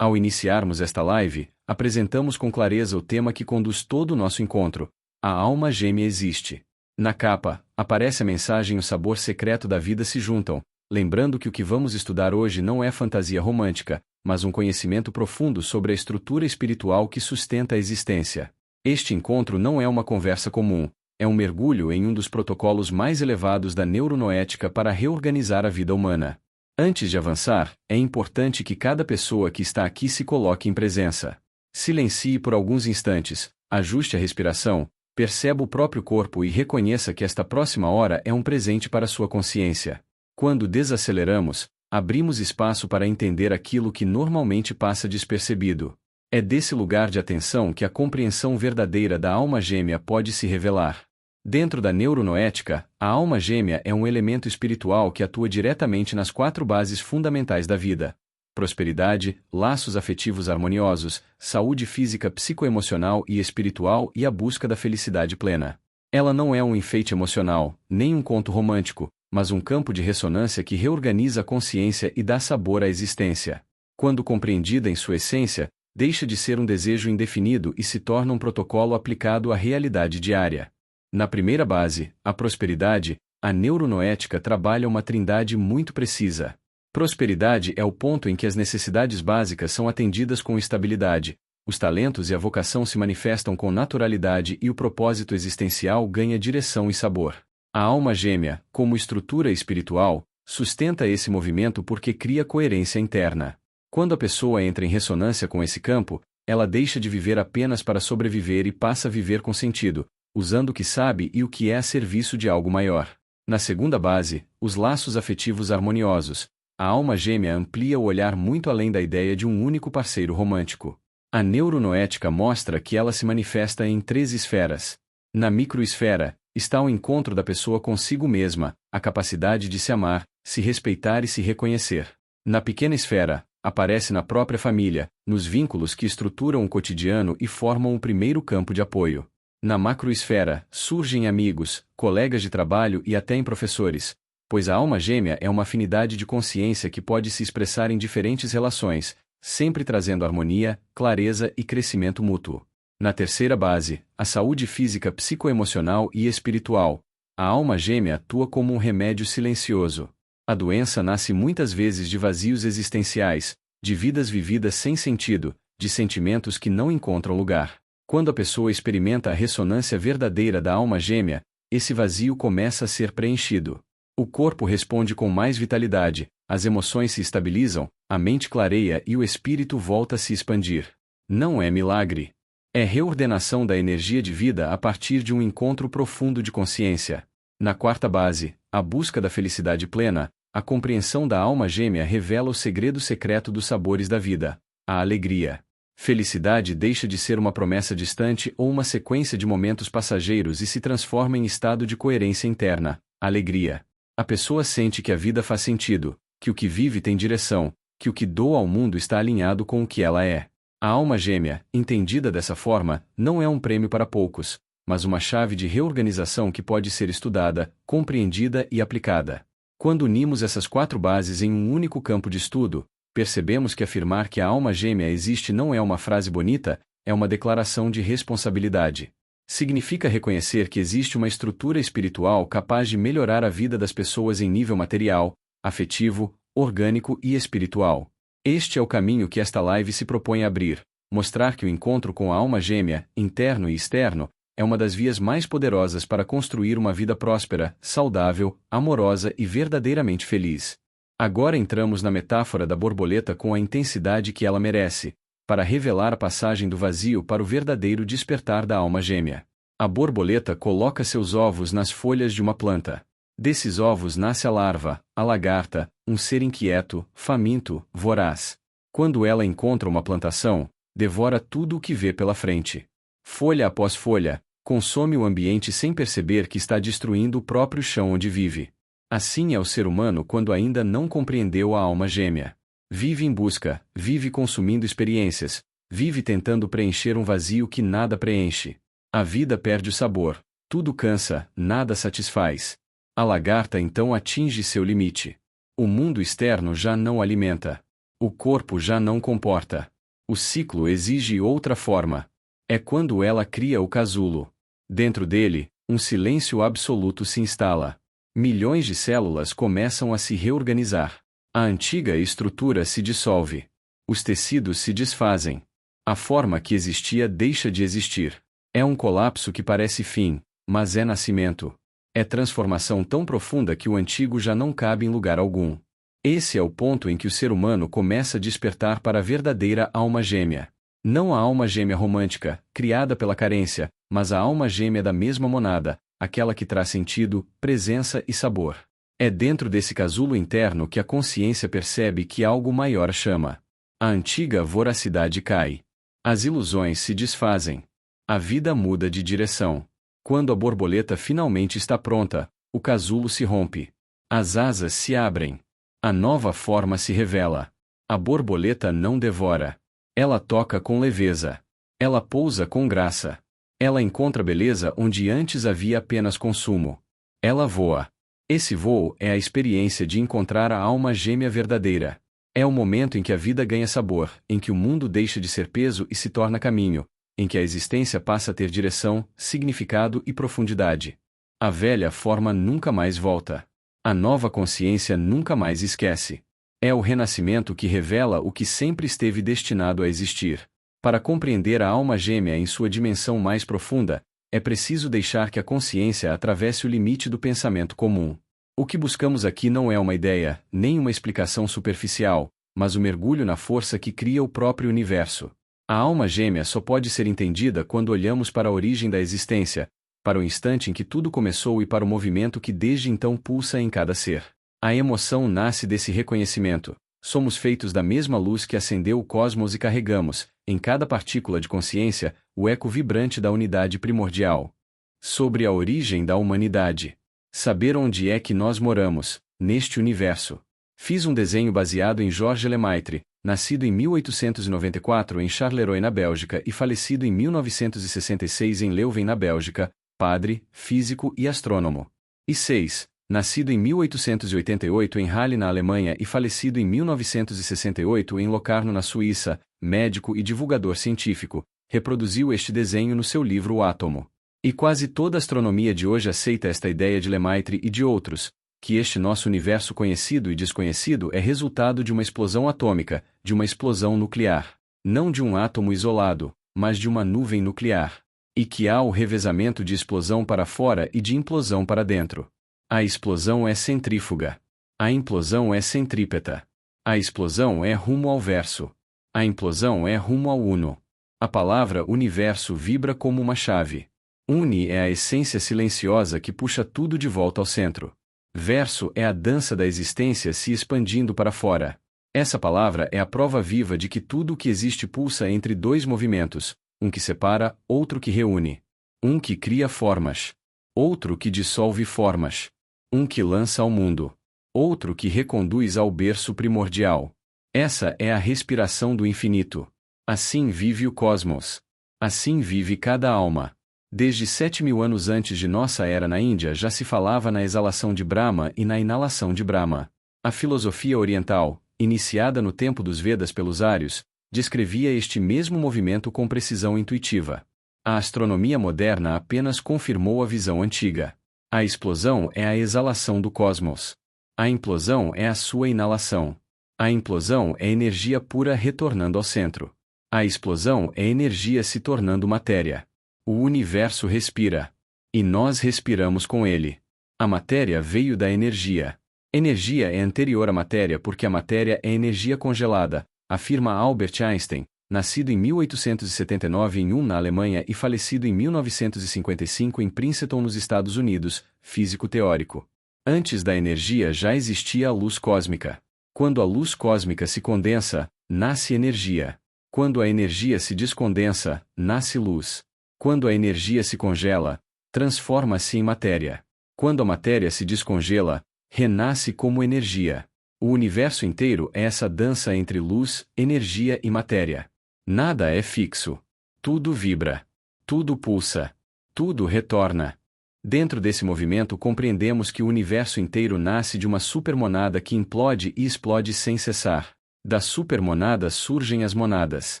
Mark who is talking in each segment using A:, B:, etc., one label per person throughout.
A: Ao iniciarmos esta live, apresentamos com clareza o tema que conduz todo o nosso encontro: a alma gêmea existe. Na capa, aparece a mensagem: o sabor secreto da vida se juntam, lembrando que o que vamos estudar hoje não é fantasia romântica, mas um conhecimento profundo sobre a estrutura espiritual que sustenta a existência. Este encontro não é uma conversa comum, é um mergulho em um dos protocolos mais elevados da neuronoética para reorganizar a vida humana. Antes de avançar, é importante que cada pessoa que está aqui se coloque em presença. Silencie por alguns instantes, ajuste a respiração, perceba o próprio corpo e reconheça que esta próxima hora é um presente para sua consciência. Quando desaceleramos, abrimos espaço para entender aquilo que normalmente passa despercebido. É desse lugar de atenção que a compreensão verdadeira da alma gêmea pode se revelar. Dentro da neuronoética, a alma gêmea é um elemento espiritual que atua diretamente nas 4 bases fundamentais da vida: prosperidade, laços afetivos harmoniosos, saúde física, psicoemocional e espiritual e a busca da felicidade plena. Ela não é um enfeite emocional, nem um conto romântico, mas um campo de ressonância que reorganiza a consciência e dá sabor à existência. Quando compreendida em sua essência, deixa de ser um desejo indefinido e se torna um protocolo aplicado à realidade diária. Na primeira base, a prosperidade, a neuronoética trabalha uma trindade muito precisa. Prosperidade é o ponto em que as necessidades básicas são atendidas com estabilidade, os talentos e a vocação se manifestam com naturalidade e o propósito existencial ganha direção e sabor. A alma gêmea, como estrutura espiritual, sustenta esse movimento porque cria coerência interna. Quando a pessoa entra em ressonância com esse campo, ela deixa de viver apenas para sobreviver e passa a viver com sentido, usando o que sabe e o que é a serviço de algo maior. Na segunda base, os laços afetivos harmoniosos. A alma gêmea amplia o olhar muito além da ideia de um único parceiro romântico. A neuronoética mostra que ela se manifesta em 3 esferas. Na microesfera, está o encontro da pessoa consigo mesma, a capacidade de se amar, se respeitar e se reconhecer. Na pequena esfera, aparece na própria família, nos vínculos que estruturam o cotidiano e formam o primeiro campo de apoio. Na macroesfera, surgem amigos, colegas de trabalho e até em professores, pois a alma gêmea é uma afinidade de consciência que pode se expressar em diferentes relações, sempre trazendo harmonia, clareza e crescimento mútuo. Na terceira base, a saúde física, psicoemocional e espiritual. A alma gêmea atua como um remédio silencioso. A doença nasce muitas vezes de vazios existenciais, de vidas vividas sem sentido, de sentimentos que não encontram lugar. Quando a pessoa experimenta a ressonância verdadeira da alma gêmea, esse vazio começa a ser preenchido. O corpo responde com mais vitalidade, as emoções se estabilizam, a mente clareia e o espírito volta a se expandir. Não é milagre. É reordenação da energia de vida a partir de um encontro profundo de consciência. Na quarta base, a busca da felicidade plena, a compreensão da alma gêmea revela o segredo secreto dos sabores da vida: a alegria. Felicidade deixa de ser uma promessa distante ou uma sequência de momentos passageiros e se transforma em estado de coerência interna, alegria. A pessoa sente que a vida faz sentido, que o que vive tem direção, que o que doa ao mundo está alinhado com o que ela é. A alma gêmea, entendida dessa forma, não é um prêmio para poucos, mas uma chave de reorganização que pode ser estudada, compreendida e aplicada. Quando unimos essas 4 bases em um único campo de estudo, percebemos que afirmar que a alma gêmea existe não é uma frase bonita, é uma declaração de responsabilidade. Significa reconhecer que existe uma estrutura espiritual capaz de melhorar a vida das pessoas em nível material, afetivo, orgânico e espiritual. Este é o caminho que esta live se propõe a abrir, mostrar que o encontro com a alma gêmea, interno e externo, é uma das vias mais poderosas para construir uma vida próspera, saudável, amorosa e verdadeiramente feliz. Agora entramos na metáfora da borboleta com a intensidade que ela merece, para revelar a passagem do vazio para o verdadeiro despertar da alma gêmea. A borboleta coloca seus ovos nas folhas de uma planta. Desses ovos nasce a larva, a lagarta, um ser inquieto, faminto, voraz. Quando ela encontra uma plantação, devora tudo o que vê pela frente. Folha após folha, consome o ambiente sem perceber que está destruindo o próprio chão onde vive. Assim é o ser humano quando ainda não compreendeu a alma gêmea. Vive em busca, vive consumindo experiências, vive tentando preencher um vazio que nada preenche. A vida perde o sabor, tudo cansa, nada satisfaz. A lagarta então atinge seu limite. O mundo externo já não alimenta. O corpo já não comporta. O ciclo exige outra forma. É quando ela cria o casulo. Dentro dele, um silêncio absoluto se instala. Milhões de células começam a se reorganizar. A antiga estrutura se dissolve. Os tecidos se desfazem. A forma que existia deixa de existir. É um colapso que parece fim, mas é nascimento. É transformação tão profunda que o antigo já não cabe em lugar algum. Esse é o ponto em que o ser humano começa a despertar para a verdadeira alma gêmea. Não a alma gêmea romântica, criada pela carência, mas a alma gêmea da mesma monada, aquela que traz sentido, presença e sabor. É dentro desse casulo interno que a consciência percebe que algo maior chama. A antiga voracidade cai. As ilusões se desfazem. A vida muda de direção. Quando a borboleta finalmente está pronta, o casulo se rompe. As asas se abrem. A nova forma se revela. A borboleta não devora. Ela toca com leveza. Ela pousa com graça. Ela encontra beleza onde antes havia apenas consumo. Ela voa. Esse voo é a experiência de encontrar a alma gêmea verdadeira. É o momento em que a vida ganha sabor, em que o mundo deixa de ser peso e se torna caminho, em que a existência passa a ter direção, significado e profundidade. A velha forma nunca mais volta. A nova consciência nunca mais esquece. É o renascimento que revela o que sempre esteve destinado a existir. Para compreender a alma gêmea em sua dimensão mais profunda, é preciso deixar que a consciência atravesse o limite do pensamento comum. O que buscamos aqui não é uma ideia, nem uma explicação superficial, mas o mergulho na força que cria o próprio universo. A alma gêmea só pode ser entendida quando olhamos para a origem da existência, para o instante em que tudo começou e para o movimento que desde então pulsa em cada ser. A emoção nasce desse reconhecimento. Somos feitos da mesma luz que acendeu o cosmos e carregamos, em cada partícula de consciência, o eco vibrante da unidade primordial. Sobre a origem da humanidade. Saber onde é que nós moramos, neste universo. Fiz um desenho baseado em Georges Lemaitre, nascido em 1894 em Charleroi, na Bélgica e falecido em 1966 em Leuven, na Bélgica, padre, físico e astrônomo. E 6. Nascido em 1888 em Halle, na Alemanha e falecido em 1968 em Locarno, na Suíça, médico e divulgador científico, reproduziu este desenho no seu livro O Átomo. E quase toda a astronomia de hoje aceita esta ideia de Lemaitre e de outros, que este nosso universo conhecido e desconhecido é resultado de uma explosão atômica, de uma explosão nuclear. Não de um átomo isolado, mas de uma nuvem nuclear. E que há o revezamento de explosão para fora e de implosão para dentro. A explosão é centrífuga. A implosão é centrípeta. A explosão é rumo ao verso. A implosão é rumo ao uno. A palavra universo vibra como uma chave. Uni é a essência silenciosa que puxa tudo de volta ao centro. Verso é a dança da existência se expandindo para fora. Essa palavra é a prova viva de que tudo o que existe pulsa entre dois movimentos, um que separa, outro que reúne. Um que cria formas. Outro que dissolve formas. Um que lança ao mundo. Outro que reconduz ao berço primordial. Essa é a respiração do infinito. Assim vive o cosmos. Assim vive cada alma. Desde 7.000 anos antes de nossa era na Índia já se falava na exalação de Brahma e na inalação de Brahma. A filosofia oriental, iniciada no tempo dos Vedas pelos ários, descrevia este mesmo movimento com precisão intuitiva. A astronomia moderna apenas confirmou a visão antiga. A explosão é a exalação do cosmos. A implosão é a sua inalação. A implosão é energia pura retornando ao centro. A explosão é energia se tornando matéria. O universo respira. E nós respiramos com ele. A matéria veio da energia. Energia é anterior à matéria porque a matéria é energia congelada, afirma Albert Einstein, nascido em 1879 em Ulm, na Alemanha e falecido em 1955 em Princeton, nos Estados Unidos, físico teórico. Antes da energia já existia a luz cósmica. Quando a luz cósmica se condensa, nasce energia. Quando a energia se descondensa, nasce luz. Quando a energia se congela, transforma-se em matéria. Quando a matéria se descongela, renasce como energia. O universo inteiro é essa dança entre luz, energia e matéria. Nada é fixo. Tudo vibra. Tudo pulsa. Tudo retorna. Dentro desse movimento compreendemos que o universo inteiro nasce de uma supermonada que implode e explode sem cessar. Da supermonada surgem as monadas.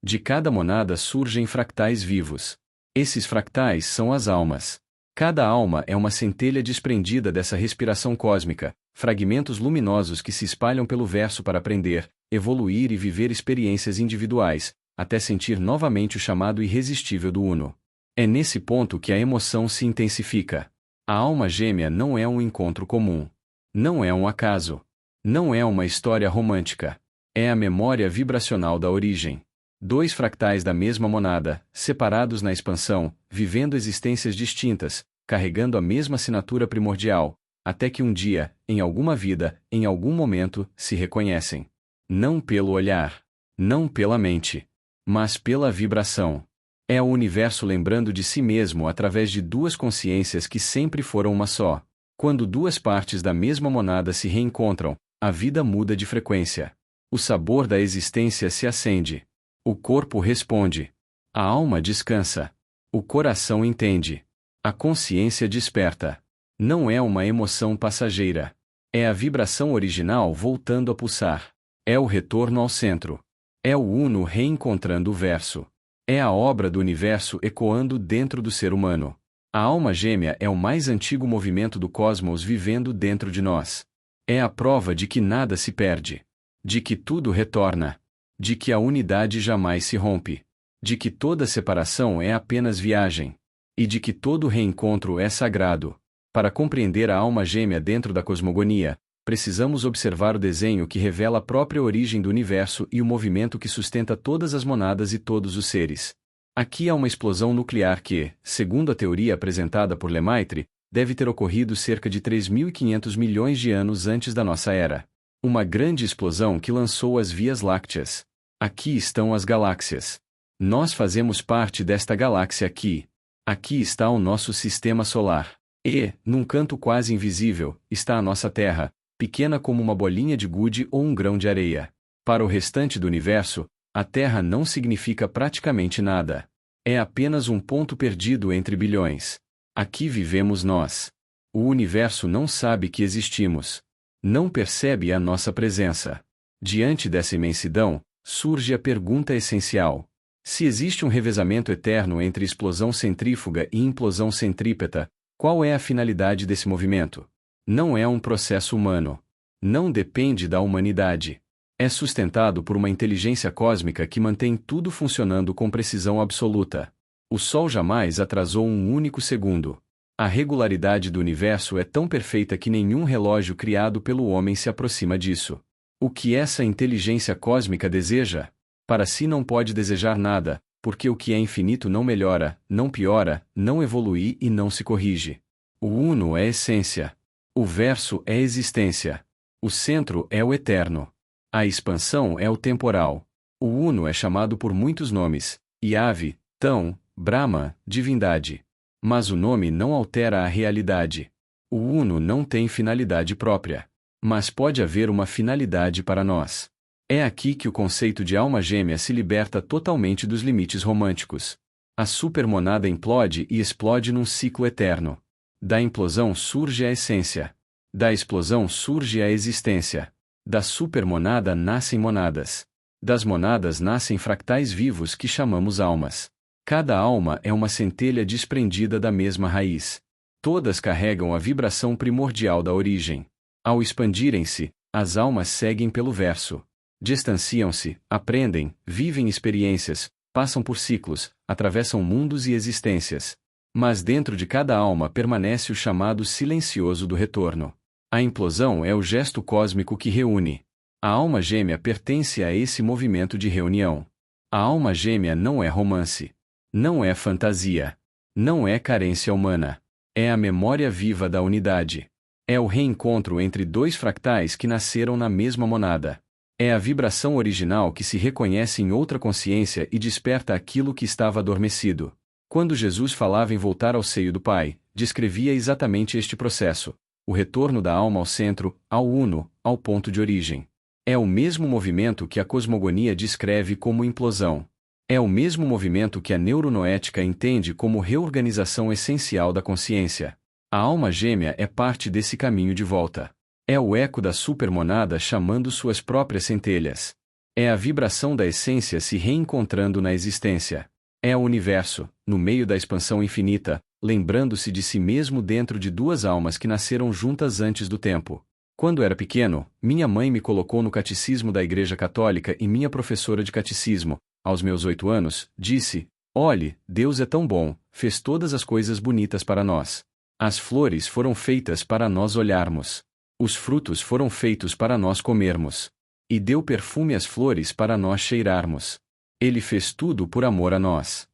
A: De cada monada surgem fractais vivos. Esses fractais são as almas. Cada alma é uma centelha desprendida dessa respiração cósmica, fragmentos luminosos que se espalham pelo verso para aprender, evoluir e viver experiências individuais, até sentir novamente o chamado irresistível do Uno. É nesse ponto que a emoção se intensifica. A alma gêmea não é um encontro comum. Não é um acaso. Não é uma história romântica. É a memória vibracional da origem. Dois fractais da mesma monada, separados na expansão, vivendo existências distintas, carregando a mesma assinatura primordial, até que um dia, em alguma vida, em algum momento, se reconhecem. Não pelo olhar, não pela mente, mas pela vibração. É o universo lembrando de si mesmo através de duas consciências que sempre foram uma só. Quando duas partes da mesma monada se reencontram, a vida muda de frequência. O sabor da existência se acende. O corpo responde. A alma descansa. O coração entende. A consciência desperta. Não é uma emoção passageira. É a vibração original voltando a pulsar. É o retorno ao centro. É o Uno reencontrando o verso. É a obra do universo ecoando dentro do ser humano. A alma gêmea é o mais antigo movimento do cosmos vivendo dentro de nós. É a prova de que nada se perde. De que tudo retorna. De que a unidade jamais se rompe. De que toda separação é apenas viagem. E de que todo reencontro é sagrado. Para compreender a alma gêmea dentro da cosmogonia, precisamos observar o desenho que revela a própria origem do universo e o movimento que sustenta todas as monadas e todos os seres. Aqui há uma explosão nuclear que, segundo a teoria apresentada por Lemaitre, deve ter ocorrido cerca de 3.500 milhões de anos antes da nossa era. Uma grande explosão que lançou as Vias Lácteas. Aqui estão as galáxias. Nós fazemos parte desta galáxia aqui. Aqui está o nosso sistema solar. E, num canto quase invisível, está a nossa Terra, pequena como uma bolinha de gude ou um grão de areia. Para o restante do universo, a Terra não significa praticamente nada. É apenas um ponto perdido entre bilhões. Aqui vivemos nós. O universo não sabe que existimos. Não percebe a nossa presença. Diante dessa imensidão, surge a pergunta essencial. Se existe um revezamento eterno entre explosão centrífuga e implosão centrípeta, qual é a finalidade desse movimento? Não é um processo humano. Não depende da humanidade. É sustentado por uma inteligência cósmica que mantém tudo funcionando com precisão absoluta. O Sol jamais atrasou um único segundo. A regularidade do universo é tão perfeita que nenhum relógio criado pelo homem se aproxima disso. O que essa inteligência cósmica deseja? Para si não pode desejar nada, porque o que é infinito não melhora, não piora, não evolui e não se corrige. O Uno é essência. O verso é existência. O centro é o eterno. A expansão é o temporal. O Uno é chamado por muitos nomes: Yahvé, Tão, Brahma, divindade. Mas o nome não altera a realidade. O Uno não tem finalidade própria. Mas pode haver uma finalidade para nós. É aqui que o conceito de alma gêmea se liberta totalmente dos limites românticos. A supermonada implode e explode num ciclo eterno. Da implosão surge a essência. Da explosão surge a existência. Da supermonada nascem monadas. Das monadas nascem fractais vivos que chamamos almas. Cada alma é uma centelha desprendida da mesma raiz. Todas carregam a vibração primordial da origem. Ao expandirem-se, as almas seguem pelo verso. Distanciam-se, aprendem, vivem experiências, passam por ciclos, atravessam mundos e existências. Mas dentro de cada alma permanece o chamado silencioso do retorno. A implosão é o gesto cósmico que reúne. A alma gêmea pertence a esse movimento de reunião. A alma gêmea não é romance. Não é fantasia. Não é carência humana. É a memória viva da unidade. É o reencontro entre dois fractais que nasceram na mesma monada. É a vibração original que se reconhece em outra consciência e desperta aquilo que estava adormecido. Quando Jesus falava em voltar ao seio do Pai, descrevia exatamente este processo: o retorno da alma ao centro, ao Uno, ao ponto de origem. É o mesmo movimento que a cosmogonia descreve como implosão. É o mesmo movimento que a neuronoética entende como reorganização essencial da consciência. A alma gêmea é parte desse caminho de volta. É o eco da supermonada chamando suas próprias centelhas. É a vibração da essência se reencontrando na existência. É o universo, no meio da expansão infinita, lembrando-se de si mesmo dentro de duas almas que nasceram juntas antes do tempo. Quando era pequeno, minha mãe me colocou no catecismo da Igreja Católica e minha professora de catecismo, aos meus 8 anos, disse: "Olhe, Deus é tão bom, fez todas as coisas bonitas para nós. As flores foram feitas para nós olharmos. Os frutos foram feitos para nós comermos. E deu perfume às flores para nós cheirarmos. Ele fez tudo por amor a nós."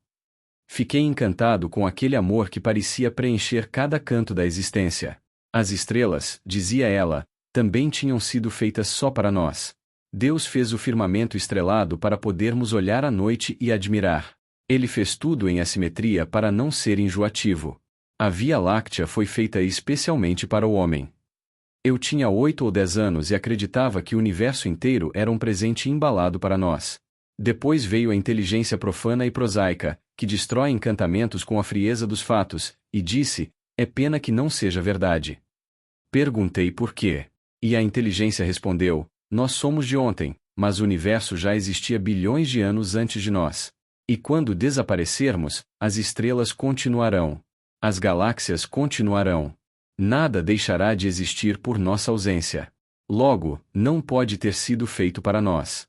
A: Fiquei encantado com aquele amor que parecia preencher cada canto da existência. As estrelas, dizia ela, também tinham sido feitas só para nós. Deus fez o firmamento estrelado para podermos olhar à noite e admirar. Ele fez tudo em assimetria para não ser enjoativo. A Via Láctea foi feita especialmente para o homem. Eu tinha 8 ou 10 anos e acreditava que o universo inteiro era um presente embalado para nós. Depois veio a inteligência profana e prosaica, que destrói encantamentos com a frieza dos fatos, e disse: "É pena que não seja verdade." Perguntei por quê. E a inteligência respondeu: "Nós somos de ontem, mas o universo já existia bilhões de anos antes de nós. E quando desaparecermos, as estrelas continuarão. As galáxias continuarão. Nada deixará de existir por nossa ausência. Logo, não pode ter sido feito para nós."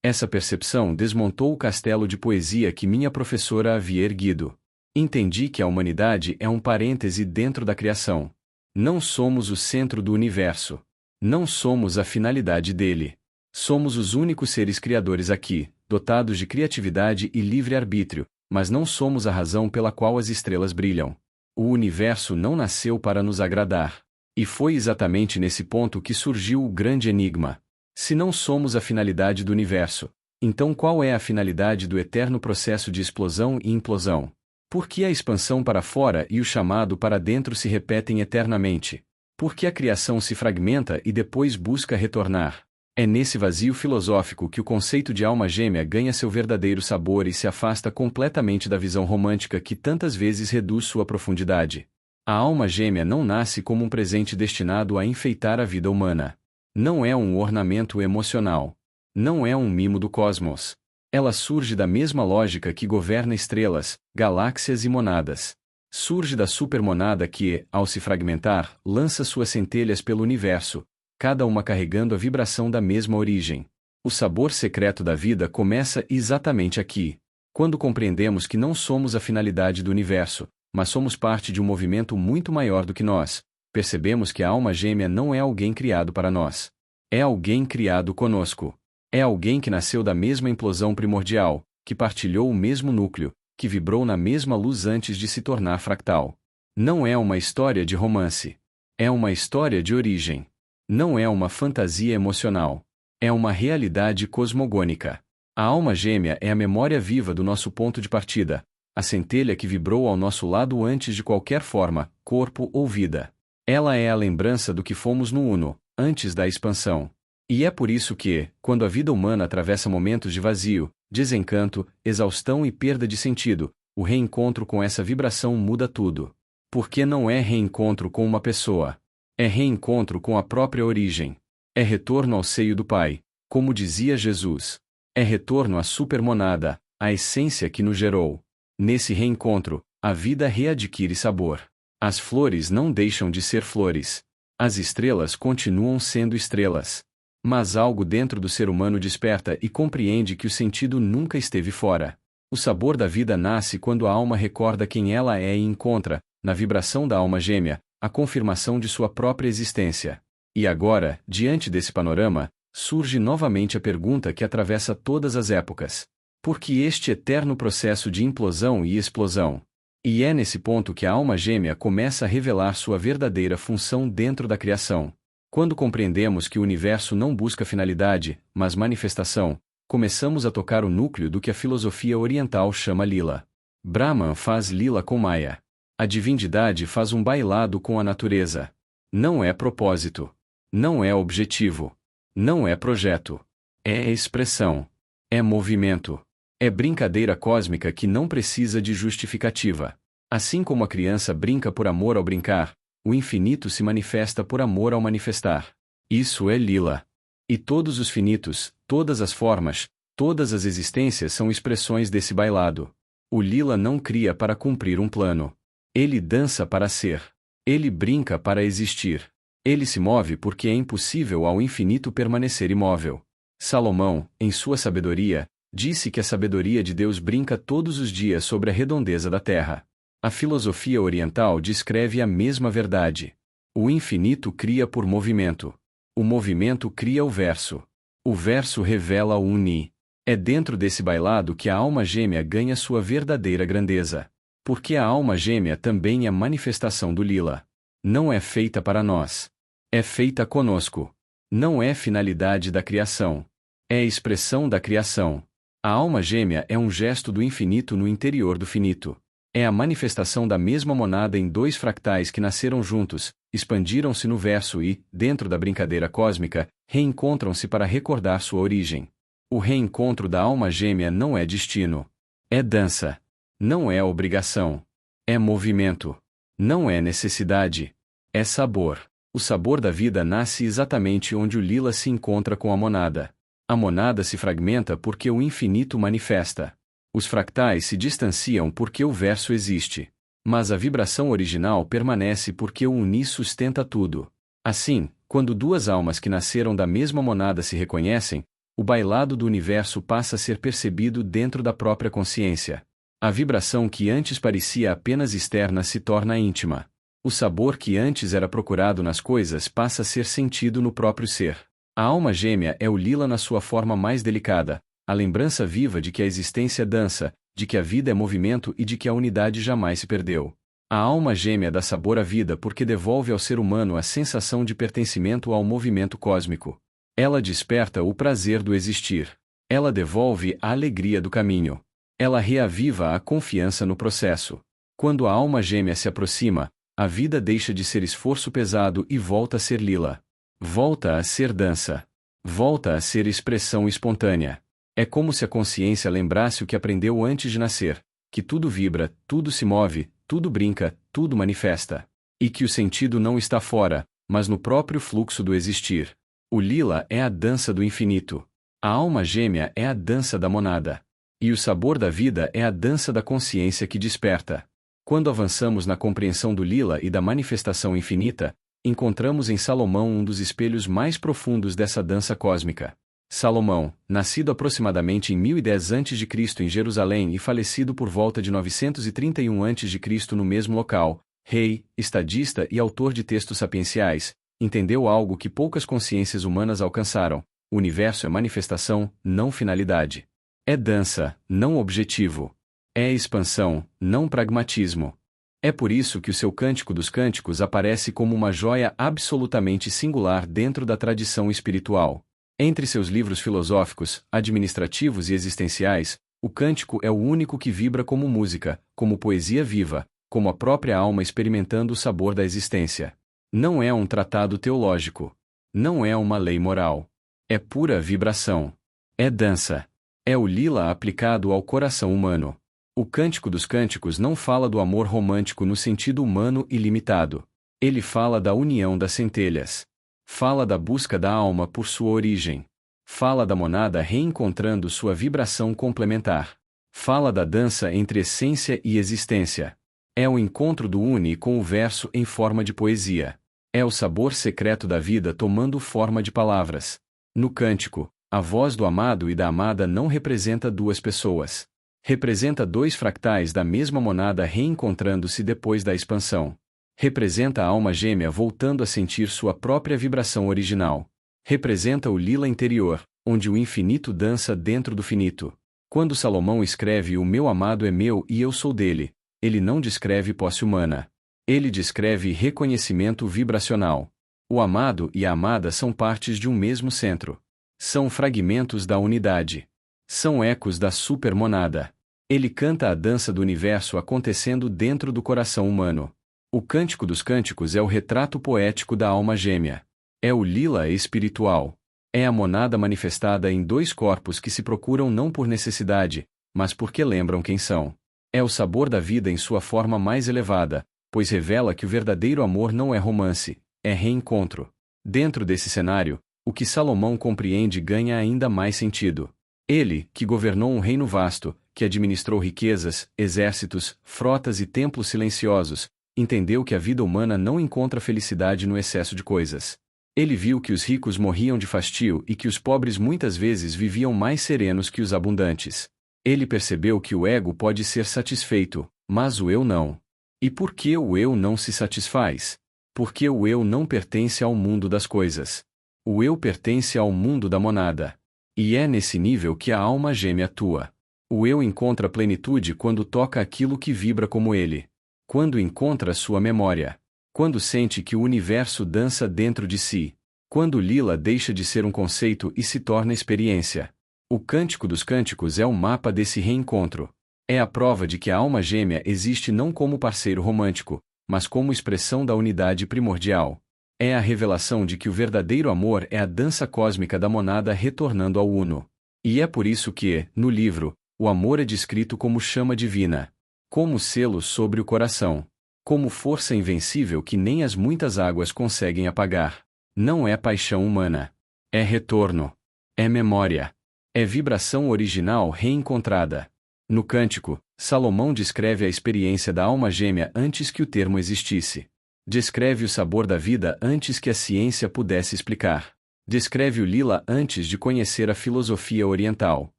A: Essa percepção desmontou o castelo de poesia que minha professora havia erguido. Entendi que a humanidade é um parêntese dentro da criação. Não somos o centro do universo. Não somos a finalidade dele. Somos os únicos seres criadores aqui, dotados de criatividade e livre-arbítrio, mas não somos a razão pela qual as estrelas brilham. O universo não nasceu para nos agradar. E foi exatamente nesse ponto que surgiu o grande enigma. Se não somos a finalidade do universo, então qual é a finalidade do eterno processo de explosão e implosão? Por que a expansão para fora e o chamado para dentro se repetem eternamente? Por que a criação se fragmenta e depois busca retornar? É nesse vazio filosófico que o conceito de alma gêmea ganha seu verdadeiro sabor e se afasta completamente da visão romântica que tantas vezes reduz sua profundidade. A alma gêmea não nasce como um presente destinado a enfeitar a vida humana. Não é um ornamento emocional. Não é um mimo do cosmos. Ela surge da mesma lógica que governa estrelas, galáxias e monadas. Surge da supermonada que, ao se fragmentar, lança suas centelhas pelo universo, cada uma carregando a vibração da mesma origem. O sabor secreto da vida começa exatamente aqui. Quando compreendemos que não somos a finalidade do universo, mas somos parte de um movimento muito maior do que nós, percebemos que a alma gêmea não é alguém criado para nós. É alguém criado conosco. É alguém que nasceu da mesma implosão primordial, que partilhou o mesmo núcleo, que vibrou na mesma luz antes de se tornar fractal. Não é uma história de romance. É uma história de origem. Não é uma fantasia emocional. É uma realidade cosmogônica. A alma gêmea é a memória viva do nosso ponto de partida, a centelha que vibrou ao nosso lado antes de qualquer forma, corpo ou vida. Ela é a lembrança do que fomos no Uno, antes da expansão. E é por isso que, quando a vida humana atravessa momentos de vazio, desencanto, exaustão e perda de sentido, o reencontro com essa vibração muda tudo. Porque não é reencontro com uma pessoa. É reencontro com a própria origem. É retorno ao seio do Pai, como dizia Jesus. É retorno à supermonada, à essência que nos gerou. Nesse reencontro, a vida readquire sabor. As flores não deixam de ser flores. As estrelas continuam sendo estrelas. Mas algo dentro do ser humano desperta e compreende que o sentido nunca esteve fora. O sabor da vida nasce quando a alma recorda quem ela é e encontra, na vibração da alma gêmea, a confirmação de sua própria existência. E agora, diante desse panorama, surge novamente a pergunta que atravessa todas as épocas. Por que este eterno processo de implosão e explosão? E é nesse ponto que a alma gêmea começa a revelar sua verdadeira função dentro da criação. Quando compreendemos que o universo não busca finalidade, mas manifestação, começamos a tocar o núcleo do que a filosofia oriental chama lila. Brahman faz lila com Maya. A divindade faz um bailado com a natureza. Não é propósito. Não é objetivo. Não é projeto. É expressão. É movimento. É brincadeira cósmica que não precisa de justificativa. Assim como a criança brinca por amor ao brincar, O infinito se manifesta por amor ao manifestar. Isso é lila. E todos os finitos, todas as formas, todas as existências são expressões desse bailado. O lila não cria para cumprir um plano. Ele dança para ser. Ele brinca para existir. Ele se move porque é impossível ao infinito permanecer imóvel. Salomão, em sua sabedoria, disse que a sabedoria de Deus brinca todos os dias sobre a redondeza da terra. A filosofia oriental descreve a mesma verdade. O infinito cria por movimento. O movimento cria o verso. O verso revela o uni. É dentro desse bailado que a alma gêmea ganha sua verdadeira grandeza. Porque a alma gêmea também é manifestação do lila. Não é feita para nós. É feita conosco. Não é finalidade da criação. É expressão da criação. A alma gêmea é um gesto do infinito no interior do finito. É a manifestação da mesma monada em dois fractais que nasceram juntos, expandiram-se no verso e, dentro da brincadeira cósmica, reencontram-se para recordar sua origem. O reencontro da alma gêmea não é destino. É dança. Não é obrigação. É movimento. Não é necessidade. É sabor. O sabor da vida nasce exatamente onde o lila se encontra com a monada. A monada se fragmenta porque o infinito manifesta. Os fractais se distanciam porque o verso existe. Mas a vibração original permanece porque o uni sustenta tudo. Assim, quando duas almas que nasceram da mesma monada se reconhecem, o bailado do universo passa a ser percebido dentro da própria consciência. A vibração que antes parecia apenas externa se torna íntima. O sabor que antes era procurado nas coisas passa a ser sentido no próprio ser. A alma gêmea é o lila na sua forma mais delicada, a lembrança viva de que a existência dança, de que a vida é movimento e de que a unidade jamais se perdeu. A alma gêmea dá sabor à vida porque devolve ao ser humano a sensação de pertencimento ao movimento cósmico. Ela desperta o prazer do existir. Ela devolve a alegria do caminho. Ela reaviva a confiança no processo. Quando a alma gêmea se aproxima, a vida deixa de ser esforço pesado e volta a ser lila. Volta a ser dança. Volta a ser expressão espontânea. É como se a consciência lembrasse o que aprendeu antes de nascer, que tudo vibra, tudo se move, tudo brinca, tudo manifesta. E que o sentido não está fora, mas no próprio fluxo do existir. O lila é a dança do infinito. A alma gêmea é a dança da monada. E o sabor da vida é a dança da consciência que desperta. Quando avançamos na compreensão do lila e da manifestação infinita, encontramos em Salomão um dos espelhos mais profundos dessa dança cósmica. Salomão, nascido aproximadamente em 1010 a.C. em Jerusalém e falecido por volta de 931 a.C. no mesmo local, rei, estadista e autor de textos sapienciais, entendeu algo que poucas consciências humanas alcançaram: o universo é manifestação, não finalidade. É dança, não objetivo. É expansão, não pragmatismo. É por isso que o seu Cântico dos Cânticos aparece como uma joia absolutamente singular dentro da tradição espiritual. Entre seus livros filosóficos, administrativos e existenciais, o Cântico é o único que vibra como música, como poesia viva, como a própria alma experimentando o sabor da existência. Não é um tratado teológico. Não é uma lei moral. É pura vibração. É dança. É o lila aplicado ao coração humano. O Cântico dos Cânticos não fala do amor romântico no sentido humano e limitado. Ele fala da união das centelhas. Fala da busca da alma por sua origem. Fala da monada reencontrando sua vibração complementar. Fala da dança entre essência e existência. É o encontro do uni com o verso em forma de poesia. É o sabor secreto da vida tomando forma de palavras. No cântico, a voz do amado e da amada não representa duas pessoas. Representa dois fractais da mesma monada reencontrando-se depois da expansão. Representa a alma gêmea voltando a sentir sua própria vibração original. Representa o lila interior, onde o infinito dança dentro do finito. Quando Salomão escreve "O meu amado é meu e eu sou dele", ele não descreve posse humana. Ele descreve reconhecimento vibracional. O amado e a amada são partes de um mesmo centro. São fragmentos da unidade. São ecos da supermonada. Ele canta a dança do universo acontecendo dentro do coração humano. O Cântico dos Cânticos é o retrato poético da alma gêmea. É o lila espiritual. É a monada manifestada em dois corpos que se procuram não por necessidade, mas porque lembram quem são. É o sabor da vida em sua forma mais elevada, pois revela que o verdadeiro amor não é romance, é reencontro. Dentro desse cenário, o que Salomão compreende ganha ainda mais sentido. Ele, que governou um reino vasto, que administrou riquezas, exércitos, frotas e templos silenciosos, entendeu que a vida humana não encontra felicidade no excesso de coisas. Ele viu que os ricos morriam de fastio e que os pobres muitas vezes viviam mais serenos que os abundantes. Ele percebeu que o ego pode ser satisfeito, mas o eu não. E por que o eu não se satisfaz? Porque o eu não pertence ao mundo das coisas. O eu pertence ao mundo da monada. E é nesse nível que a alma gêmea atua. O eu encontra plenitude quando toca aquilo que vibra como ele. Quando encontra sua memória. Quando sente que o universo dança dentro de si. Quando Lila deixa de ser um conceito e se torna experiência. O Cântico dos Cânticos é o mapa desse reencontro. É a prova de que a alma gêmea existe não como parceiro romântico, mas como expressão da unidade primordial. É a revelação de que o verdadeiro amor é a dança cósmica da monada retornando ao uno. E é por isso que, no livro, o amor é descrito como chama divina, como selo sobre o coração, como força invencível que nem as muitas águas conseguem apagar. Não é paixão humana. É retorno. É memória. É vibração original reencontrada. No Cântico, Salomão descreve a experiência da alma gêmea antes que o termo existisse. Descreve o sabor da vida antes que a ciência pudesse explicar. Descreve o lila antes de conhecer a filosofia oriental.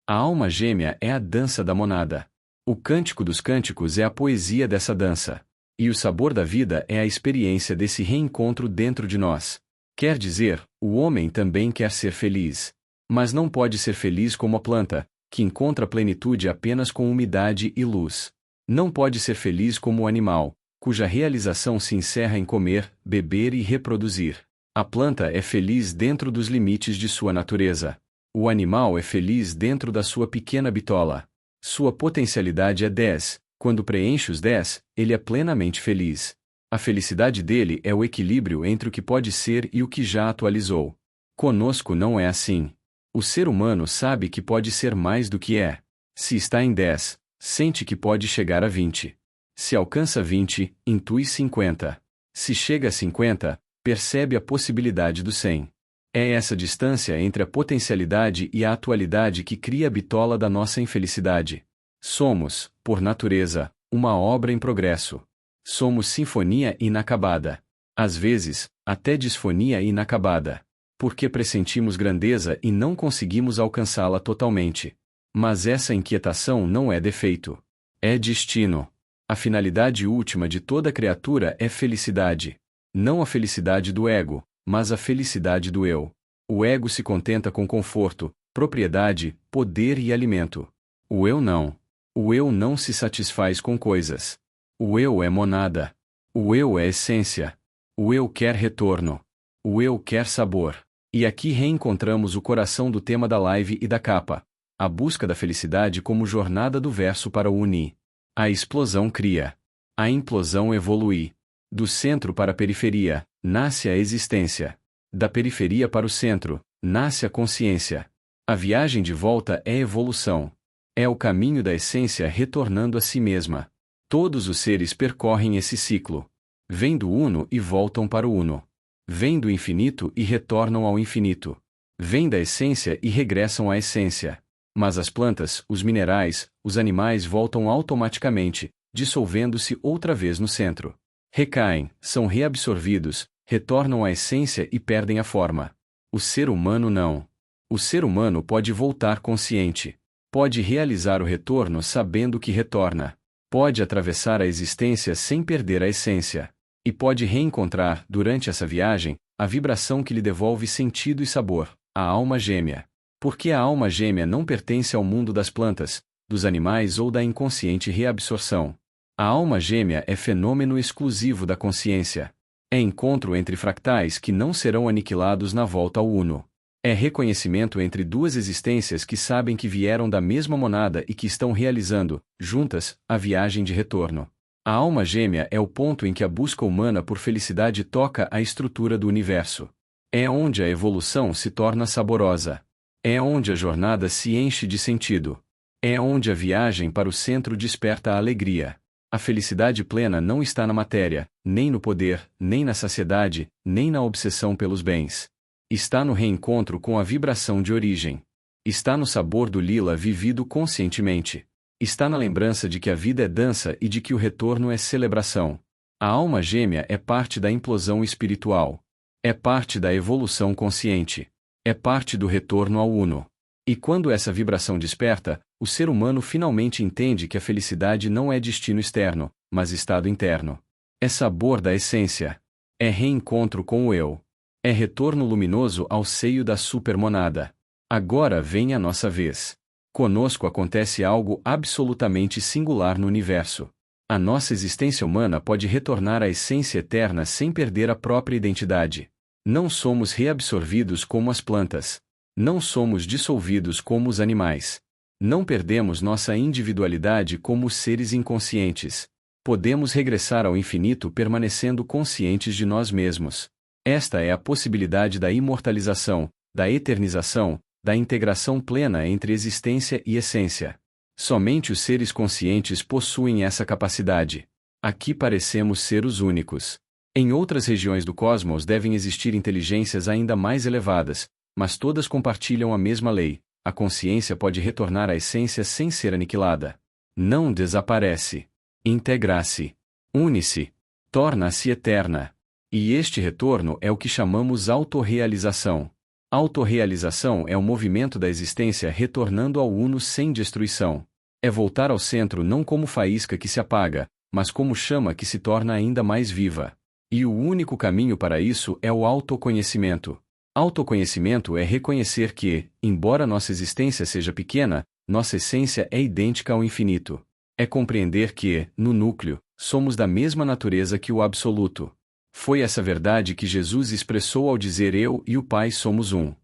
A: A alma gêmea é a dança da monada. O Cântico dos Cânticos é a poesia dessa dança. E o sabor da vida é a experiência desse reencontro dentro de nós. Quer dizer, o homem também quer ser feliz. Mas não pode ser feliz como a planta, que encontra plenitude apenas com umidade e luz. Não pode ser feliz como o animal, cuja realização se encerra em comer, beber e reproduzir. A planta é feliz dentro dos limites de sua natureza. O animal é feliz dentro da sua pequena bitola. Sua potencialidade é 10. Quando preenche os 10, ele é plenamente feliz. A felicidade dele é o equilíbrio entre o que pode ser e o que já atualizou. Conosco não é assim. O ser humano sabe que pode ser mais do que é. Se está em 10, sente que pode chegar a 20. Se alcança 20, intui 50. Se chega a 50, percebe a possibilidade do 100. É essa distância entre a potencialidade e a atualidade que cria a bitola da nossa infelicidade. Somos, por natureza, uma obra em progresso. Somos sinfonia inacabada. Às vezes, até disfonia inacabada. Porque pressentimos grandeza e não conseguimos alcançá-la totalmente. Mas essa inquietação não é defeito. É destino. A finalidade última de toda criatura é felicidade. Não a felicidade do ego, mas a felicidade do eu. O ego se contenta com conforto, propriedade, poder e alimento. O eu não. O eu não se satisfaz com coisas. O eu é monada. O eu é essência. O eu quer retorno. O eu quer sabor. E aqui reencontramos o coração do tema da live e da capa. A busca da felicidade como jornada do verso para o uni. A explosão cria. A implosão evolui. Do centro para a periferia, nasce a existência. Da periferia para o centro, nasce a consciência. A viagem de volta é evolução. É o caminho da essência retornando a si mesma. Todos os seres percorrem esse ciclo. Vêm do uno e voltam para o uno. Vêm do infinito e retornam ao infinito. Vêm da essência e regressam à essência. Mas as plantas, os minerais, os animais voltam automaticamente, dissolvendo-se outra vez no centro. Recaem, são reabsorvidos, retornam à essência e perdem a forma. O ser humano não. O ser humano pode voltar consciente. Pode realizar o retorno sabendo que retorna. Pode atravessar a existência sem perder a essência. E pode reencontrar, durante essa viagem, a vibração que lhe devolve sentido e sabor, a alma gêmea. Porque a alma gêmea não pertence ao mundo das plantas, dos animais ou da inconsciente reabsorção. A alma gêmea é fenômeno exclusivo da consciência. É encontro entre fractais que não serão aniquilados na volta ao uno. É reconhecimento entre duas existências que sabem que vieram da mesma monada e que estão realizando, juntas, a viagem de retorno. A alma gêmea é o ponto em que a busca humana por felicidade toca a estrutura do universo. É onde a evolução se torna saborosa. É onde a jornada se enche de sentido. É onde a viagem para o centro desperta a alegria. A felicidade plena não está na matéria, nem no poder, nem na saciedade, nem na obsessão pelos bens. Está no reencontro com a vibração de origem. Está no sabor do lila vivido conscientemente. Está na lembrança de que a vida é dança e de que o retorno é celebração. A alma gêmea é parte da implosão espiritual. É parte da evolução consciente. É parte do retorno ao Uno. E quando essa vibração desperta, o ser humano finalmente entende que a felicidade não é destino externo, mas estado interno. É sabor da essência. É reencontro com o eu. É retorno luminoso ao seio da supermonada. Agora vem a nossa vez. Conosco acontece algo absolutamente singular no universo. A nossa existência humana pode retornar à essência eterna sem perder a própria identidade. Não somos reabsorvidos como as plantas. Não somos dissolvidos como os animais. Não perdemos nossa individualidade como os seres inconscientes. Podemos regressar ao infinito permanecendo conscientes de nós mesmos. Esta é a possibilidade da imortalização, da eternização, da integração plena entre existência e essência. Somente os seres conscientes possuem essa capacidade. Aqui parecemos ser os únicos. Em outras regiões do cosmos devem existir inteligências ainda mais elevadas, mas todas compartilham a mesma lei. A consciência pode retornar à essência sem ser aniquilada. Não desaparece. Integra-se. Une-se. Torna-se eterna. E este retorno é o que chamamos autorrealização. Autorrealização é o movimento da existência retornando ao Uno sem destruição. É voltar ao centro não como faísca que se apaga, mas como chama que se torna ainda mais viva. E o único caminho para isso é o autoconhecimento. Autoconhecimento é reconhecer que, embora nossa existência seja pequena, nossa essência é idêntica ao infinito. É compreender que, no núcleo, somos da mesma natureza que o absoluto. Foi essa verdade que Jesus expressou ao dizer eu e o Pai somos um.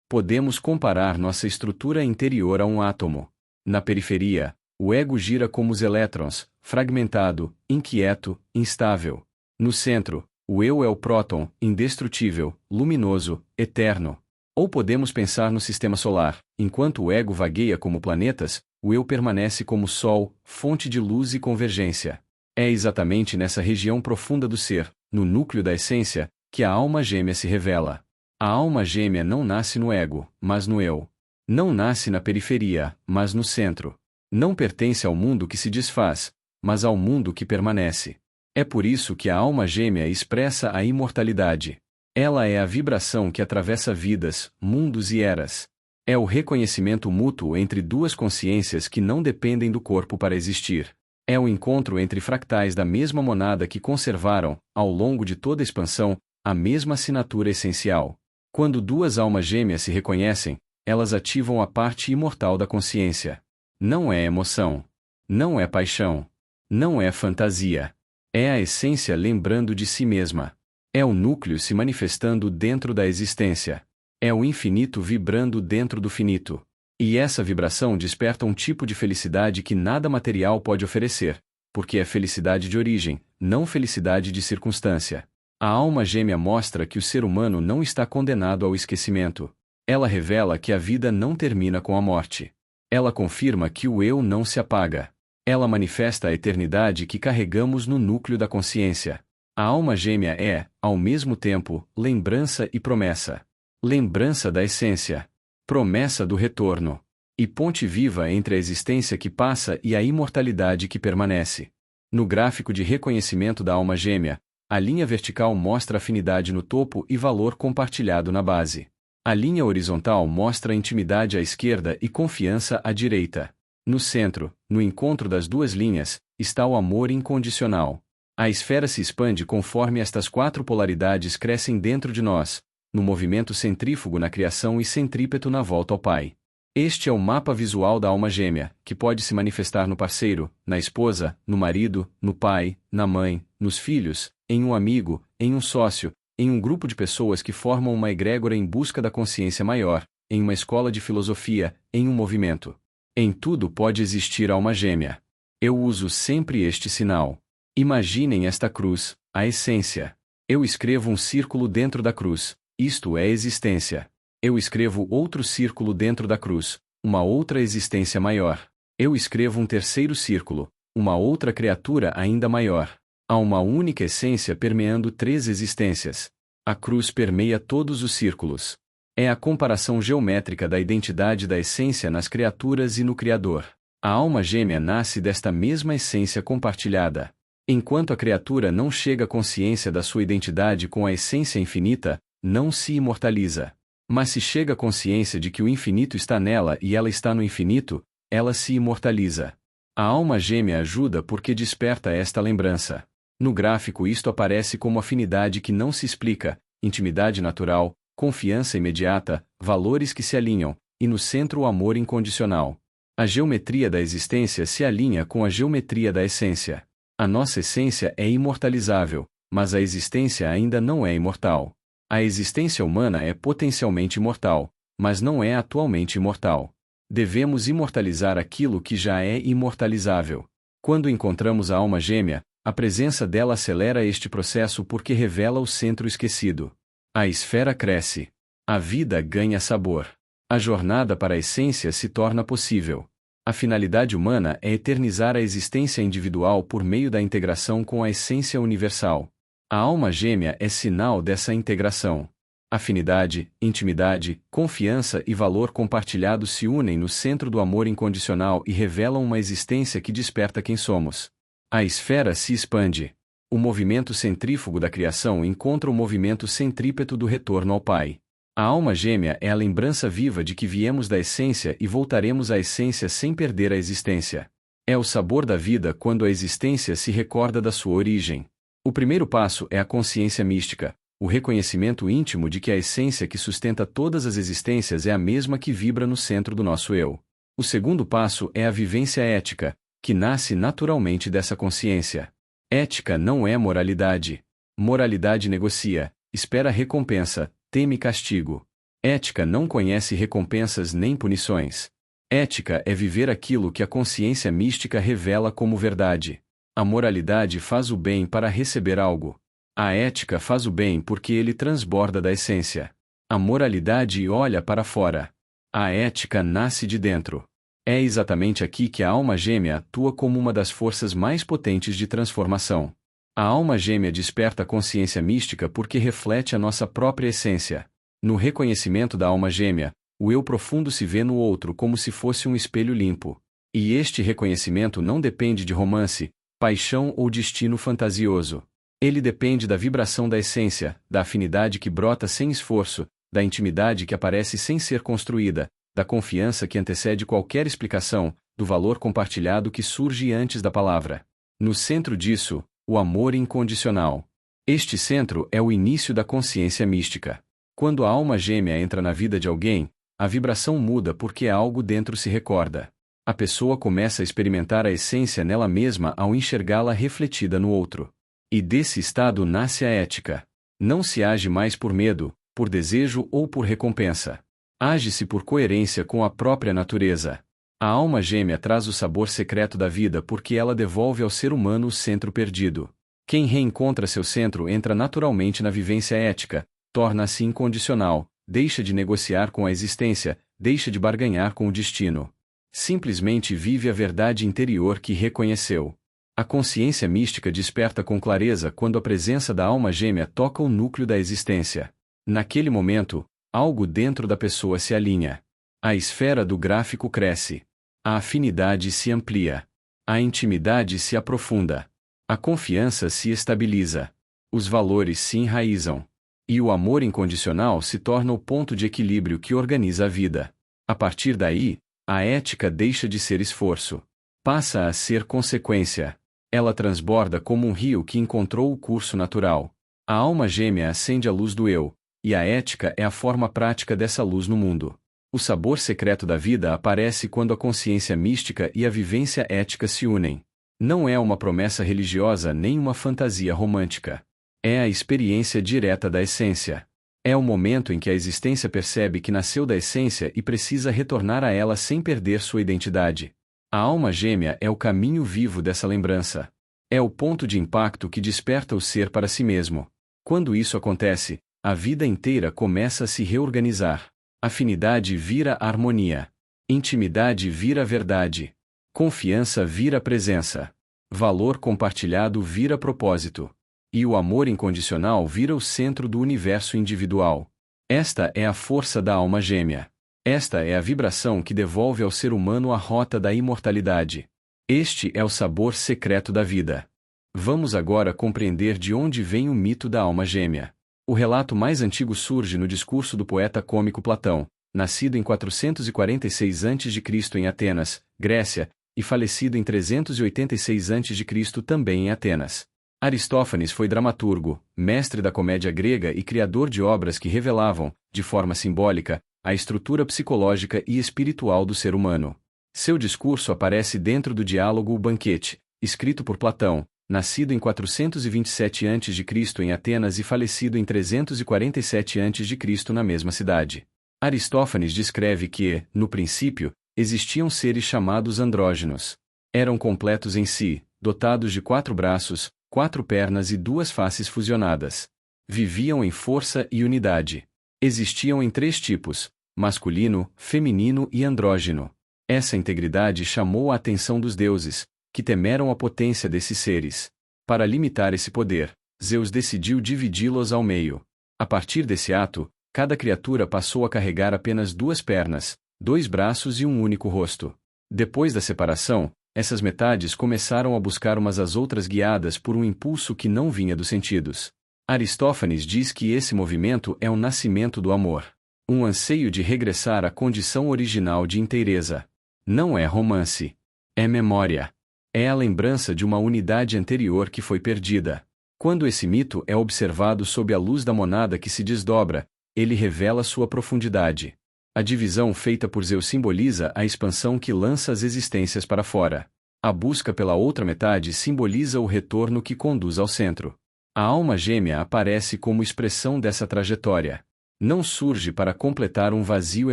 A: Podemos comparar nossa estrutura interior a um átomo. Na periferia, o ego gira como os elétrons, fragmentado, inquieto, instável. No centro, o eu é o próton, indestrutível, luminoso, eterno. Ou podemos pensar no sistema solar, enquanto o ego vagueia como planetas, o eu permanece como sol, fonte de luz e convergência. É exatamente nessa região profunda do ser, no núcleo da essência, que a alma gêmea se revela. A alma gêmea não nasce no ego, mas no eu. Não nasce na periferia, mas no centro. Não pertence ao mundo que se desfaz, mas ao mundo que permanece. É por isso que a alma gêmea expressa a imortalidade. Ela é a vibração que atravessa vidas, mundos e eras. É o reconhecimento mútuo entre duas consciências que não dependem do corpo para existir. É o encontro entre fractais da mesma monada que conservaram, ao longo de toda a expansão, a mesma assinatura essencial. Quando duas almas gêmeas se reconhecem, elas ativam a parte imortal da consciência. Não é emoção. Não é paixão. Não é fantasia. É a essência lembrando de si mesma. É o núcleo se manifestando dentro da existência. É o infinito vibrando dentro do finito. E essa vibração desperta um tipo de felicidade que nada material pode oferecer, porque é felicidade de origem, não felicidade de circunstância. A alma gêmea mostra que o ser humano não está condenado ao esquecimento. Ela revela que a vida não termina com a morte. Ela confirma que o eu não se apaga. Ela manifesta a eternidade que carregamos no núcleo da consciência. A alma gêmea é, ao mesmo tempo, lembrança e promessa. Lembrança da essência. Promessa do retorno. E ponte viva entre a existência que passa e a imortalidade que permanece. No gráfico de reconhecimento da alma gêmea, a linha vertical mostra afinidade no topo e valor compartilhado na base. A linha horizontal mostra intimidade à esquerda e confiança à direita. No centro, no encontro das duas linhas, está o amor incondicional. A esfera se expande conforme estas quatro polaridades crescem dentro de nós, no movimento centrífugo na criação e centrípeto na volta ao Pai. Este é o mapa visual da alma gêmea, que pode se manifestar no parceiro, na esposa, no marido, no pai, na mãe, nos filhos, em um amigo, em um sócio, em um grupo de pessoas que formam uma egrégora em busca da consciência maior, em uma escola de filosofia, em um movimento. Em tudo pode existir alma gêmea. Eu uso sempre este sinal. Imaginem esta cruz, a essência. Eu escrevo um círculo dentro da cruz, isto é existência. Eu escrevo outro círculo dentro da cruz, uma outra existência maior. Eu escrevo um terceiro círculo, uma outra criatura ainda maior. Há uma única essência permeando 3 existências. A cruz permeia todos os círculos. É a comparação geométrica da identidade da essência nas criaturas e no Criador. A alma gêmea nasce desta mesma essência compartilhada. Enquanto a criatura não chega à consciência da sua identidade com a essência infinita, não se imortaliza. Mas se chega à consciência de que o infinito está nela e ela está no infinito, ela se imortaliza. A alma gêmea ajuda porque desperta esta lembrança. No gráfico isto aparece como afinidade que não se explica, intimidade natural, confiança imediata, valores que se alinham, e no centro o amor incondicional. A geometria da existência se alinha com a geometria da essência. A nossa essência é imortalizável, mas a existência ainda não é imortal. A existência humana é potencialmente imortal, mas não é atualmente imortal. Devemos imortalizar aquilo que já é imortalizável. Quando encontramos a alma gêmea, a presença dela acelera este processo porque revela o centro esquecido. A esfera cresce. A vida ganha sabor. A jornada para a essência se torna possível. A finalidade humana é eternizar a existência individual por meio da integração com a essência universal. A alma gêmea é sinal dessa integração. Afinidade, intimidade, confiança e valor compartilhado se unem no centro do amor incondicional e revelam uma existência que desperta quem somos. A esfera se expande. O movimento centrífugo da criação encontra o movimento centrípeto do retorno ao Pai. A alma gêmea é a lembrança viva de que viemos da essência e voltaremos à essência sem perder a existência. É o sabor da vida quando a existência se recorda da sua origem. O primeiro passo é a consciência mística, o reconhecimento íntimo de que a essência que sustenta todas as existências é a mesma que vibra no centro do nosso eu. O segundo passo é a vivência ética, que nasce naturalmente dessa consciência. Ética não é moralidade. Moralidade negocia, espera recompensa, teme castigo. Ética não conhece recompensas nem punições. Ética é viver aquilo que a consciência mística revela como verdade. A moralidade faz o bem para receber algo. A ética faz o bem porque ele transborda da essência. A moralidade olha para fora. A ética nasce de dentro. É exatamente aqui que a alma gêmea atua como uma das forças mais potentes de transformação. A alma gêmea desperta a consciência mística porque reflete a nossa própria essência. No reconhecimento da alma gêmea, o eu profundo se vê no outro como se fosse um espelho limpo. E este reconhecimento não depende de romance, paixão ou destino fantasioso. Ele depende da vibração da essência, da afinidade que brota sem esforço, da intimidade que aparece sem ser construída, da confiança que antecede qualquer explicação, do valor compartilhado que surge antes da palavra. No centro disso, o amor incondicional. Este centro é o início da consciência mística. Quando a alma gêmea entra na vida de alguém, a vibração muda porque algo dentro se recorda. A pessoa começa a experimentar a essência nela mesma ao enxergá-la refletida no outro. E desse estado nasce a ética. Não se age mais por medo, por desejo ou por recompensa. Age-se por coerência com a própria natureza. A alma gêmea traz o sabor secreto da vida porque ela devolve ao ser humano o centro perdido. Quem reencontra seu centro entra naturalmente na vivência ética, torna-se incondicional, deixa de negociar com a existência, deixa de barganhar com o destino. Simplesmente vive a verdade interior que reconheceu. A consciência mística desperta com clareza quando a presença da alma gêmea toca o núcleo da existência. Naquele momento, algo dentro da pessoa se alinha. A esfera do gráfico cresce. A afinidade se amplia. A intimidade se aprofunda. A confiança se estabiliza. Os valores se enraizam. E o amor incondicional se torna o ponto de equilíbrio que organiza a vida. A partir daí, a ética deixa de ser esforço. Passa a ser consequência. Ela transborda como um rio que encontrou o curso natural. A alma gêmea acende a luz do eu, e a ética é a forma prática dessa luz no mundo. O sabor secreto da vida aparece quando a consciência mística e a vivência ética se unem. Não é uma promessa religiosa nem uma fantasia romântica. É a experiência direta da essência. É o momento em que a existência percebe que nasceu da essência e precisa retornar a ela sem perder sua identidade. A alma gêmea é o caminho vivo dessa lembrança. É o ponto de impacto que desperta o ser para si mesmo. Quando isso acontece, a vida inteira começa a se reorganizar. Afinidade vira harmonia. Intimidade vira verdade. Confiança vira presença. Valor compartilhado vira propósito. E o amor incondicional vira o centro do universo individual. Esta é a força da alma gêmea. Esta é a vibração que devolve ao ser humano a rota da imortalidade. Este é o sabor secreto da vida. Vamos agora compreender de onde vem o mito da alma gêmea. O relato mais antigo surge no discurso do poeta cômico Platão, nascido em 446 a.C. em Atenas, Grécia, e falecido em 386 a.C. também em Atenas. Aristófanes foi dramaturgo, mestre da comédia grega e criador de obras que revelavam, de forma simbólica, a estrutura psicológica e espiritual do ser humano. Seu discurso aparece dentro do diálogo O Banquete, escrito por Platão, nascido em 427 a.C. em Atenas e falecido em 347 a.C. na mesma cidade. Aristófanes descreve que, no princípio, existiam seres chamados andrógenos. Eram completos em si, dotados de 4 braços, 4 pernas e 2 faces fusionadas. Viviam em força e unidade. Existiam em 3 tipos: masculino, feminino e andrógeno. Essa integridade chamou a atenção dos deuses, que temeram a potência desses seres. Para limitar esse poder, Zeus decidiu dividi-los ao meio. A partir desse ato, cada criatura passou a carregar apenas 2 pernas, 2 braços e um único rosto. Depois da separação, essas metades começaram a buscar umas às outras guiadas por um impulso que não vinha dos sentidos. Aristófanes diz que esse movimento é o nascimento do amor. Um anseio de regressar à condição original de inteireza. Não é romance. É memória. É a lembrança de uma unidade anterior que foi perdida. Quando esse mito é observado sob a luz da monada que se desdobra, ele revela sua profundidade. A divisão feita por Zeus simboliza a expansão que lança as existências para fora. A busca pela outra metade simboliza o retorno que conduz ao centro. A alma gêmea aparece como expressão dessa trajetória. Não surge para completar um vazio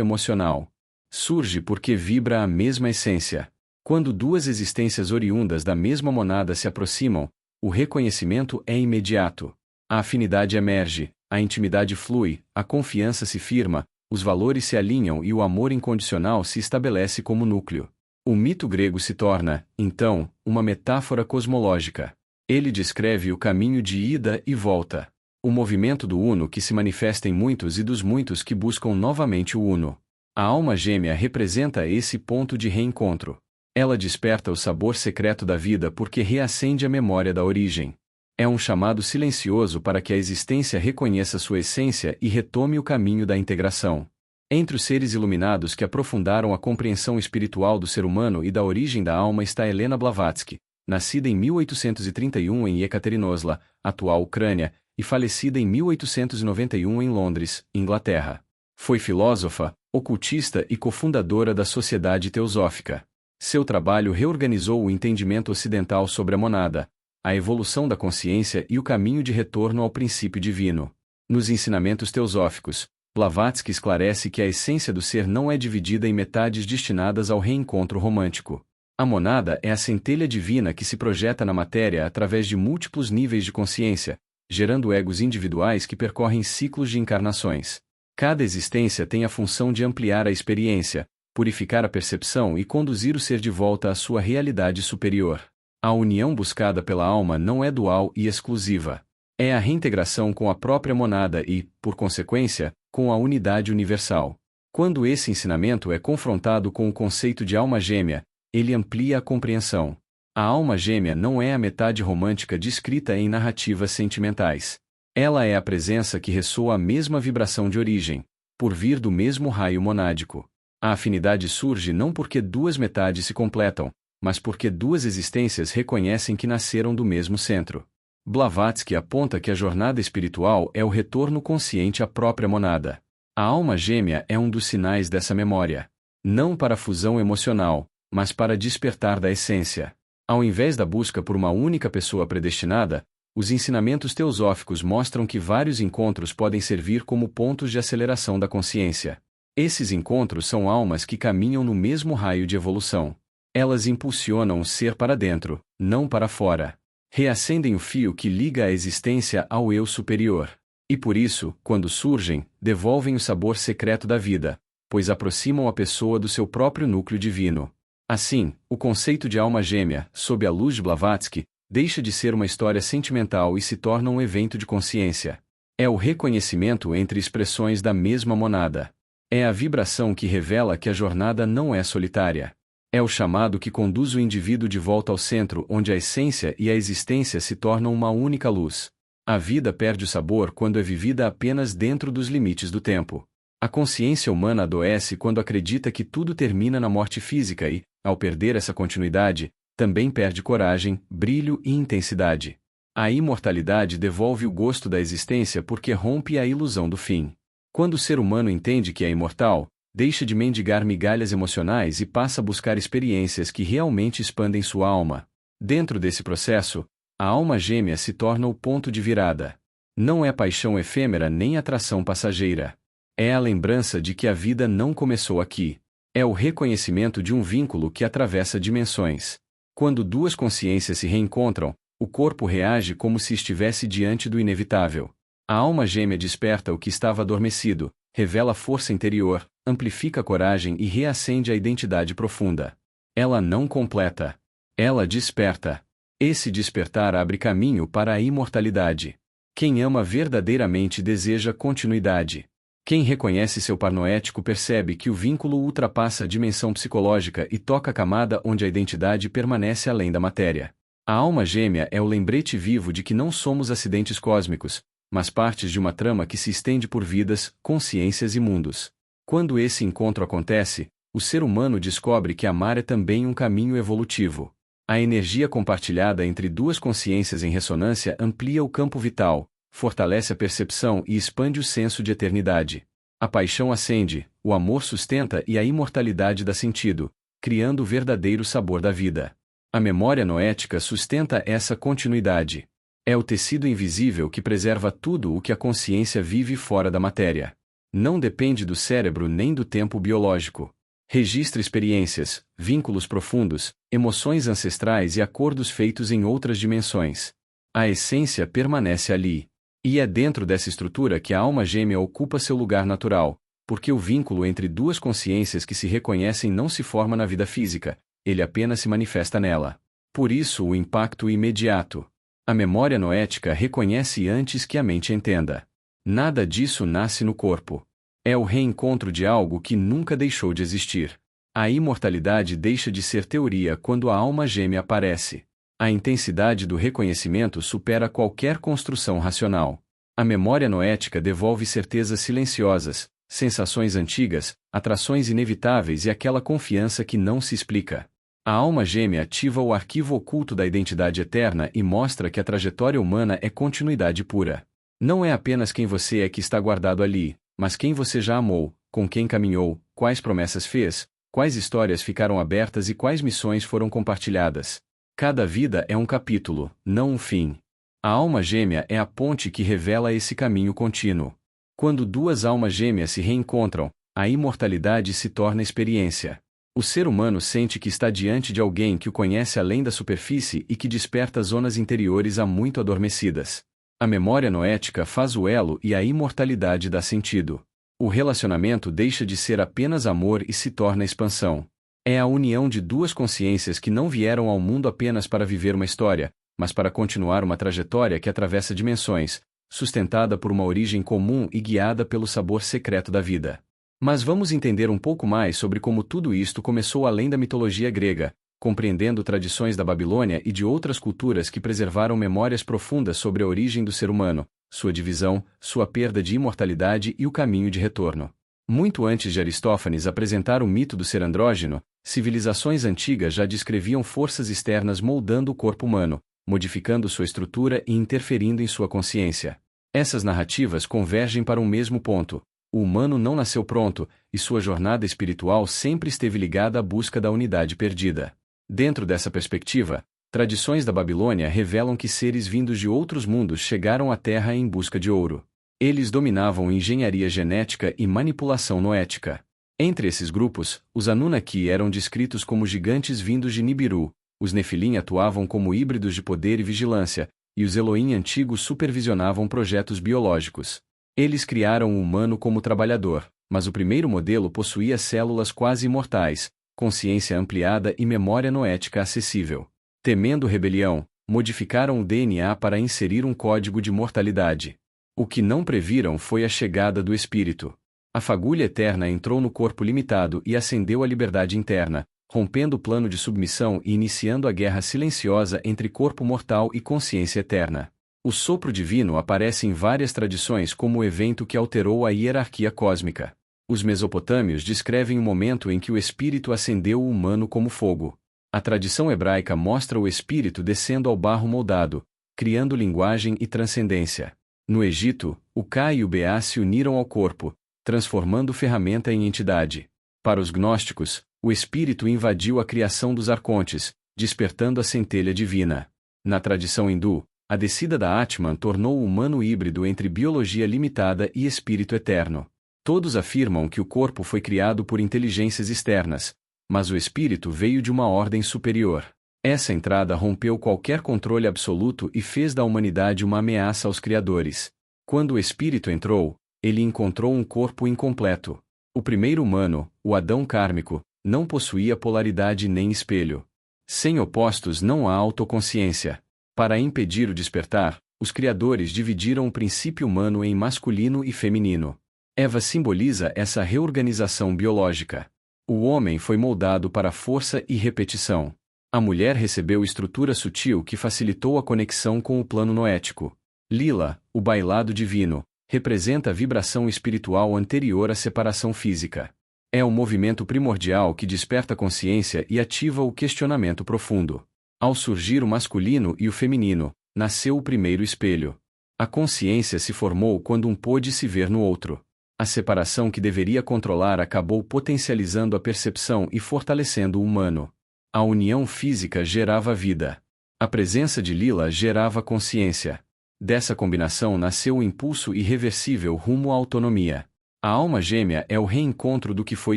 A: emocional. Surge porque vibra a mesma essência. Quando 2 existências oriundas da mesma monada se aproximam, o reconhecimento é imediato. A afinidade emerge, a intimidade flui, a confiança se firma, os valores se alinham e o amor incondicional se estabelece como núcleo. O mito grego se torna, então, uma metáfora cosmológica. Ele descreve o caminho de ida e volta. O movimento do uno que se manifesta em muitos e dos muitos que buscam novamente o uno. A alma gêmea representa esse ponto de reencontro. Ela desperta o sabor secreto da vida porque reacende a memória da origem. É um chamado silencioso para que a existência reconheça sua essência e retome o caminho da integração. Entre os seres iluminados que aprofundaram a compreensão espiritual do ser humano e da origem da alma está Helena Blavatsky, nascida em 1831 em Ekaterinoslá, atual Ucrânia, e falecida em 1891 em Londres, Inglaterra. Foi filósofa, ocultista e cofundadora da Sociedade Teosófica. Seu trabalho reorganizou o entendimento ocidental sobre a monada, a evolução da consciência e o caminho de retorno ao princípio divino. Nos ensinamentos teosóficos, Blavatsky esclarece que a essência do ser não é dividida em metades destinadas ao reencontro romântico. A monada é a centelha divina que se projeta na matéria através de múltiplos níveis de consciência, gerando egos individuais que percorrem ciclos de encarnações. Cada existência tem a função de ampliar a experiência, purificar a percepção e conduzir o ser de volta à sua realidade superior. A união buscada pela alma não é dual e exclusiva. É a reintegração com a própria monada e, por consequência, com a unidade universal. Quando esse ensinamento é confrontado com o conceito de alma gêmea, ele amplia a compreensão. A alma gêmea não é a metade romântica descrita em narrativas sentimentais. Ela é a presença que ressoa a mesma vibração de origem, por vir do mesmo raio monádico. A afinidade surge não porque 2 metades se completam, mas porque 2 existências reconhecem que nasceram do mesmo centro. Blavatsky aponta que a jornada espiritual é o retorno consciente à própria monada. A alma gêmea é um dos sinais dessa memória. Não para a fusão emocional, mas para despertar da essência. Ao invés da busca por uma única pessoa predestinada, os ensinamentos teosóficos mostram que vários encontros podem servir como pontos de aceleração da consciência. Esses encontros são almas que caminham no mesmo raio de evolução. Elas impulsionam o ser para dentro, não para fora. Reacendem o fio que liga a existência ao eu superior. E por isso, quando surgem, devolvem o sabor secreto da vida, pois aproximam a pessoa do seu próprio núcleo divino. Assim, o conceito de alma gêmea, sob a luz de Blavatsky, deixa de ser uma história sentimental e se torna um evento de consciência. É o reconhecimento entre expressões da mesma monada. É a vibração que revela que a jornada não é solitária. É o chamado que conduz o indivíduo de volta ao centro, onde a essência e a existência se tornam uma única luz. A vida perde o sabor quando é vivida apenas dentro dos limites do tempo. A consciência humana adoece quando acredita que tudo termina na morte física e, ao perder essa continuidade, também perde coragem, brilho e intensidade. A imortalidade devolve o gosto da existência porque rompe a ilusão do fim. Quando o ser humano entende que é imortal, deixa de mendigar migalhas emocionais e passa a buscar experiências que realmente expandem sua alma. Dentro desse processo, a alma gêmea se torna o ponto de virada. Não é paixão efêmera nem atração passageira. É a lembrança de que a vida não começou aqui. É o reconhecimento de um vínculo que atravessa dimensões. Quando duas consciências se reencontram, o corpo reage como se estivesse diante do inevitável. A alma gêmea desperta o que estava adormecido, revela força interior, amplifica a coragem e reacende a identidade profunda. Ela não completa. Ela desperta. Esse despertar abre caminho para a imortalidade. Quem ama verdadeiramente deseja continuidade. Quem reconhece seu par noético percebe que o vínculo ultrapassa a dimensão psicológica e toca a camada onde a identidade permanece além da matéria. A alma gêmea é o lembrete vivo de que não somos acidentes cósmicos, mas partes de uma trama que se estende por vidas, consciências e mundos. Quando esse encontro acontece, o ser humano descobre que amar é também um caminho evolutivo. A energia compartilhada entre duas consciências em ressonância amplia o campo vital, fortalece a percepção e expande o senso de eternidade. A paixão acende, o amor sustenta e a imortalidade dá sentido, criando o verdadeiro sabor da vida. A memória noética sustenta essa continuidade. É o tecido invisível que preserva tudo o que a consciência vive fora da matéria. Não depende do cérebro nem do tempo biológico. Registra experiências, vínculos profundos, emoções ancestrais e acordos feitos em outras dimensões. A essência permanece ali. E é dentro dessa estrutura que a alma gêmea ocupa seu lugar natural, porque o vínculo entre duas consciências que se reconhecem não se forma na vida física, ele apenas se manifesta nela. Por isso o impacto imediato. A memória noética reconhece antes que a mente entenda. Nada disso nasce no corpo. É o reencontro de algo que nunca deixou de existir. A imortalidade deixa de ser teoria quando a alma gêmea aparece. A intensidade do reconhecimento supera qualquer construção racional. A memória noética devolve certezas silenciosas, sensações antigas, atrações inevitáveis e aquela confiança que não se explica. A alma gêmea ativa o arquivo oculto da identidade eterna e mostra que a trajetória humana é continuidade pura. Não é apenas quem você é que está guardado ali, mas quem você já amou, com quem caminhou, quais promessas fez, quais histórias ficaram abertas e quais missões foram compartilhadas. Cada vida é um capítulo, não um fim. A alma gêmea é a ponte que revela esse caminho contínuo. Quando duas almas gêmeas se reencontram, a imortalidade se torna experiência. O ser humano sente que está diante de alguém que o conhece além da superfície e que desperta zonas interiores há muito adormecidas. A memória noética faz o elo e a imortalidade dá sentido. O relacionamento deixa de ser apenas amor e se torna expansão. É a união de duas consciências que não vieram ao mundo apenas para viver uma história, mas para continuar uma trajetória que atravessa dimensões, sustentada por uma origem comum e guiada pelo sabor secreto da vida. Mas vamos entender um pouco mais sobre como tudo isto começou além da mitologia grega, compreendendo tradições da Babilônia e de outras culturas que preservaram memórias profundas sobre a origem do ser humano, sua divisão, sua perda de imortalidade e o caminho de retorno. Muito antes de Aristófanes apresentar o mito do ser andrógeno, civilizações antigas já descreviam forças externas moldando o corpo humano, modificando sua estrutura e interferindo em sua consciência. Essas narrativas convergem para um mesmo ponto. O humano não nasceu pronto, e sua jornada espiritual sempre esteve ligada à busca da unidade perdida. Dentro dessa perspectiva, tradições da Babilônia revelam que seres vindos de outros mundos chegaram à Terra em busca de ouro. Eles dominavam engenharia genética e manipulação noética. Entre esses grupos, os Anunnaki eram descritos como gigantes vindos de Nibiru, os Nefilim atuavam como híbridos de poder e vigilância, e os Elohim antigos supervisionavam projetos biológicos. Eles criaram o humano como trabalhador, mas o primeiro modelo possuía células quase imortais, consciência ampliada e memória noética acessível. Temendo rebelião, modificaram o DNA para inserir um código de mortalidade. O que não previram foi a chegada do espírito. A fagulha eterna entrou no corpo limitado e acendeu a liberdade interna, rompendo o plano de submissão e iniciando a guerra silenciosa entre corpo mortal e consciência eterna. O sopro divino aparece em várias tradições como o evento que alterou a hierarquia cósmica. Os mesopotâmios descrevem o momento em que o espírito acendeu o humano como fogo. A tradição hebraica mostra o espírito descendo ao barro moldado, criando linguagem e transcendência. No Egito, o Ka e o Ba se uniram ao corpo, transformando ferramenta em entidade. Para os gnósticos, o espírito invadiu a criação dos arcontes, despertando a centelha divina. Na tradição hindu, a descida da Atman tornou o humano híbrido entre biologia limitada e espírito eterno. Todos afirmam que o corpo foi criado por inteligências externas, mas o espírito veio de uma ordem superior. Essa entrada rompeu qualquer controle absoluto e fez da humanidade uma ameaça aos criadores. Quando o espírito entrou, ele encontrou um corpo incompleto. O primeiro humano, o Adão kármico, não possuía polaridade nem espelho. Sem opostos não há autoconsciência. Para impedir o despertar, os criadores dividiram o princípio humano em masculino e feminino. Eva simboliza essa reorganização biológica. O homem foi moldado para força e repetição. A mulher recebeu estrutura sutil que facilitou a conexão com o plano noético. Lila, o bailado divino, representa a vibração espiritual anterior à separação física. É o movimento primordial que desperta a consciência e ativa o questionamento profundo. Ao surgir o masculino e o feminino, nasceu o primeiro espelho. A consciência se formou quando um pôde se ver no outro. A separação que deveria controlar acabou potencializando a percepção e fortalecendo o humano. A união física gerava vida. A presença de Lila gerava consciência. Dessa combinação nasceu o impulso irreversível rumo à autonomia. A alma gêmea é o reencontro do que foi